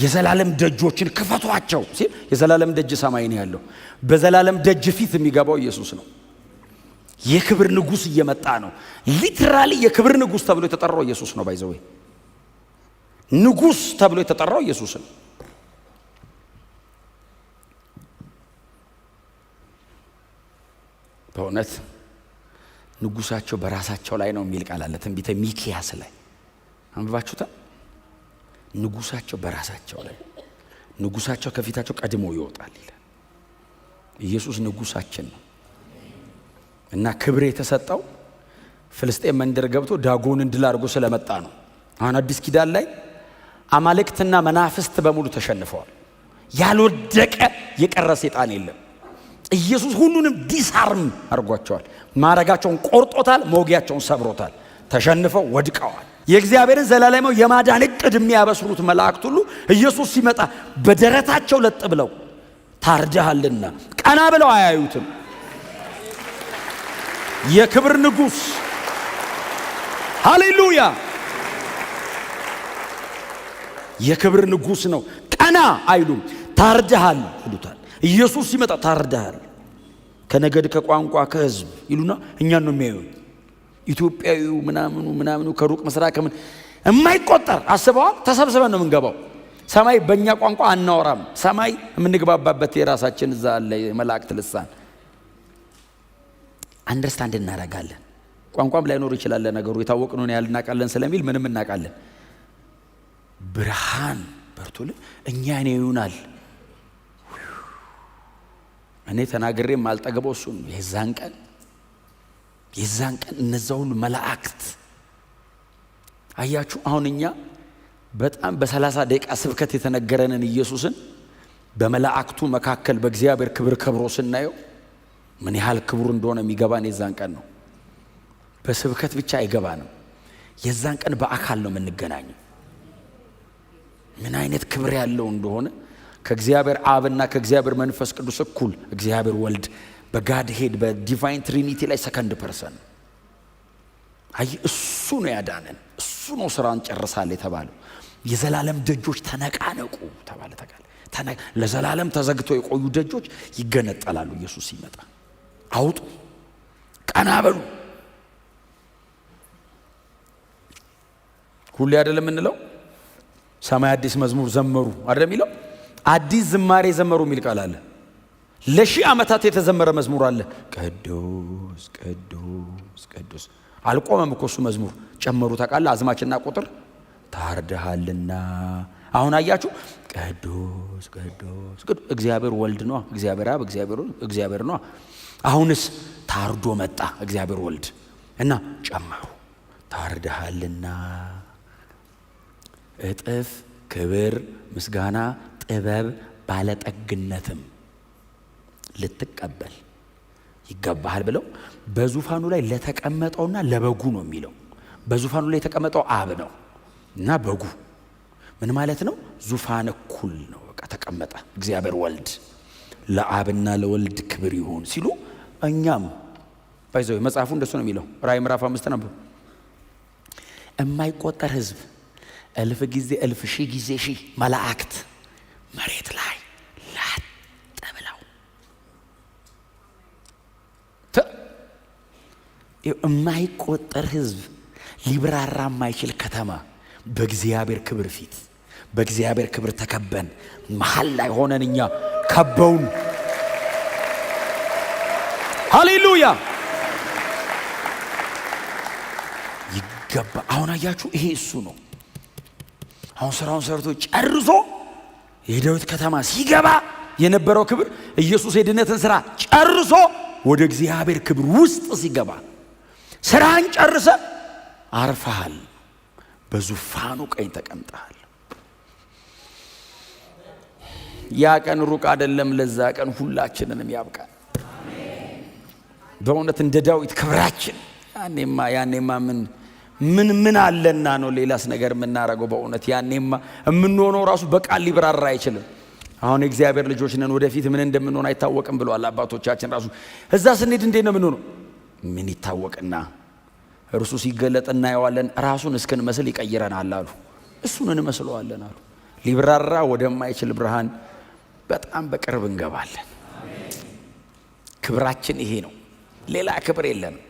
የዘላለም ደጆችን ክፈቷቸው ሲል የዘላለም ደጅ ሰማይ ነው ያለው። በዘላለም ደጅ ፊት የሚገባው ኢየሱስ ነው። የክብር ንጉስ እየመጣ ነው። ሊትራሊ የክብር ንጉስ ተብሎ የተጠራው ኢየሱስ ነው። ባይዘው ንጉስ ተብሎ የተጠራው ኢየሱስ ነው። በእውነት ንጉሳቸው በራሳቸው ላይ ነው የሚል ቃል አለ ትንቢተ ሚክያስ ላይ አንብባችሁታ። ንጉሳቸው በራሳቸው ላይ ንጉሳቸው ከፊታቸው ቀድሞ ይወጣል ይላል። ኢየሱስ ንጉሳችን ነው እና ክብር የተሰጠው ፍልስጤም መንደር ገብቶ ዳጎንን ድል አድርጎ ስለመጣ ነው። አሁን አዲስ ኪዳን ላይ አማልክትና መናፍስት በሙሉ ተሸንፈዋል። ያልወደቀ የቀረ ሰይጣን የለም። ኢየሱስ ሁሉንም ዲስአርም አድርጓቸዋል። ማረጋቸውን ቆርጦታል፣ መውጊያቸውን ሰብሮታል። ተሸንፈው ወድቀዋል። የእግዚአብሔርን ዘላለማዊ የማዳን ዕቅድ የሚያበስሩት መላእክት ሁሉ ኢየሱስ ሲመጣ በደረታቸው ለጥ ብለው ታርዳሃልና ቀና ብለው አያዩትም። የክብር ንጉስ ሃሌሉያ! የክብር ንጉስ ነው። ቀና አይሉም፣ ታርዳሃል ይሉታል። ኢየሱስ ሲመጣ ታርዳሃል ከነገድ ከቋንቋ ከሕዝብ ይሉና እኛን ነው የሚያዩን። ኢትዮጵያዊው ምናምኑ ከሩቅ ምስራቅ ምን የማይቆጠር አስበዋል። ተሰብስበን ነው የምንገባው። ሰማይ በእኛ ቋንቋ አናወራም። ሰማይ የምንግባባበት የራሳችን እዛ አለ የመላእክት ልሳን አንደርስታንድ እናደርጋለን። ቋንቋም ላይኖር ይችላል ነገሩ የታወቅነውን ያህል እናውቃለን ስለሚል ምንም እናውቃለን። ብርሃን በርቶልን እኛን ያዩናል። እኔ ተናግሬ ማልጠገበው እሱ ነው። የዛን ቀን እነዛ ሁሉ መላእክት አያችሁ። አሁን እኛ በጣም በ30 ደቂቃ ስብከት የተነገረንን ኢየሱስን በመላእክቱ መካከል በእግዚአብሔር ክብር ከብሮ ስናየው ምን ያህል ክብሩ እንደሆነ የሚገባን የዛን ቀን ነው። በስብከት ብቻ አይገባንም። የዛን ቀን በአካል ነው የምንገናኘው። ምን አይነት ክብር ያለው እንደሆነ ከእግዚአብሔር አብና ከእግዚአብሔር መንፈስ ቅዱስ እኩል እግዚአብሔር ወልድ በጋድ ሄድ በዲቫይን ትሪኒቲ ላይ ሰከንድ ፐርሰን። አይ እሱ ነው ያዳነን። እሱ ነው ስራን ጨርሳል የተባለው። የዘላለም ደጆች ተነቃነቁ ተባለ። ለዘላለም ተዘግተው የቆዩ ደጆች ይገነጠላሉ። ኢየሱስ ሲመጣ አውጡ፣ ቀና በሉ። ሁሌ አይደለም የምንለው ሰማይ አዲስ መዝሙር ዘመሩ አይደለም የሚለው አዲስ ዝማሬ ዘመሩ የሚል ቃል አለ። ለሺህ ዓመታት የተዘመረ መዝሙር አለ። ቅዱስ ቅዱስ ቅዱስ አልቆመም እኮ እሱ መዝሙር ጨመሩ። ታውቃለህ አዝማችና ቁጥር ታርዳሃልና። አሁን አያችሁ ቅዱስ ቅዱስ ቅዱስ እግዚአብሔር ወልድ ነው። እግዚአብሔር አብ እግዚአብሔር ነው። አሁንስ ታርዶ መጣ እግዚአብሔር ወልድ እና ጨመሩ። ታርዳሃልና እጥፍ ክብር ምስጋና ጥበብ ባለጠግነትም ልትቀበል ይገባሃል ብለው በዙፋኑ ላይ ለተቀመጠውና ለበጉ ነው የሚለው። በዙፋኑ ላይ የተቀመጠው አብ ነው እና በጉ ምን ማለት ነው? ዙፋን እኩል ነው። በቃ ተቀመጠ እግዚአብሔር ወልድ። ለአብና ለወልድ ክብር ይሁን ሲሉ እኛም ባይዘው መጽሐፉ እንደሱ ነው የሚለው። ራእይ ምዕራፍ 5 ነው። የማይቆጠር ሕዝብ እልፍ ጊዜ እልፍ ሺህ ጊዜ ሺህ መላእክት መሬት ላይ ላጥ ብለው የማይቆጠር ህዝብ ሊብራራ የማይችል ከተማ በእግዚአብሔር ክብር ፊት በእግዚአብሔር ክብር ተከበን መሃል ላይ ሆነን እኛ ከበውን ሃሌሉያ ይገባ። አሁን አያችሁ ይሄ እሱ ነው። አሁን ስራውን ሰርቶ ጨርሶ የዳዊት ከተማ ሲገባ የነበረው ክብር ኢየሱስ የድነትን ስራ ጨርሶ ወደ እግዚአብሔር ክብር ውስጥ ሲገባ ስራን ጨርሰ አርፈሃል፣ በዙፋኑ ቀኝ ተቀምጠሃል። ያ ቀን ሩቅ አይደለም። ለዛ ቀን ሁላችንንም ያብቃል። በእውነት እንደ ዳዊት ክብራችን ያኔማ ምን አለና ነው ሌላስ ነገር የምናረገው? በእውነት ያኔማ የምንሆነው ራሱ በቃል ሊብራራ አይችልም። አሁን የእግዚአብሔር ልጆች ነን፣ ወደፊት ምን እንደምንሆን አይታወቅም ብለዋል አባቶቻችን። ራሱ እዛ ስንሄድ እንዴት ነው የምንሆነው? ምን ይታወቅና እርሱ ሲገለጥ እናየዋለን፣ ራሱን እስክንመስል ይቀይረናል አሉ። እሱን እንመስለዋለን አሉ። ሊብራራ ወደማይችል ብርሃን በጣም በቅርብ እንገባለን። ክብራችን ይሄ ነው። ሌላ ክብር የለንም።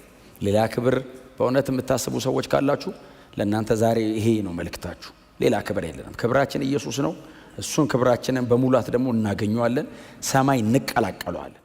ሌላ ክብር በእውነት የምታስቡ ሰዎች ካላችሁ ለእናንተ ዛሬ ይሄ ነው መልእክታችሁ። ሌላ ክብር የለንም። ክብራችን ኢየሱስ ነው። እሱን ክብራችንን በሙላት ደግሞ እናገኘዋለን። ሰማይ እንቀላቀለዋለን።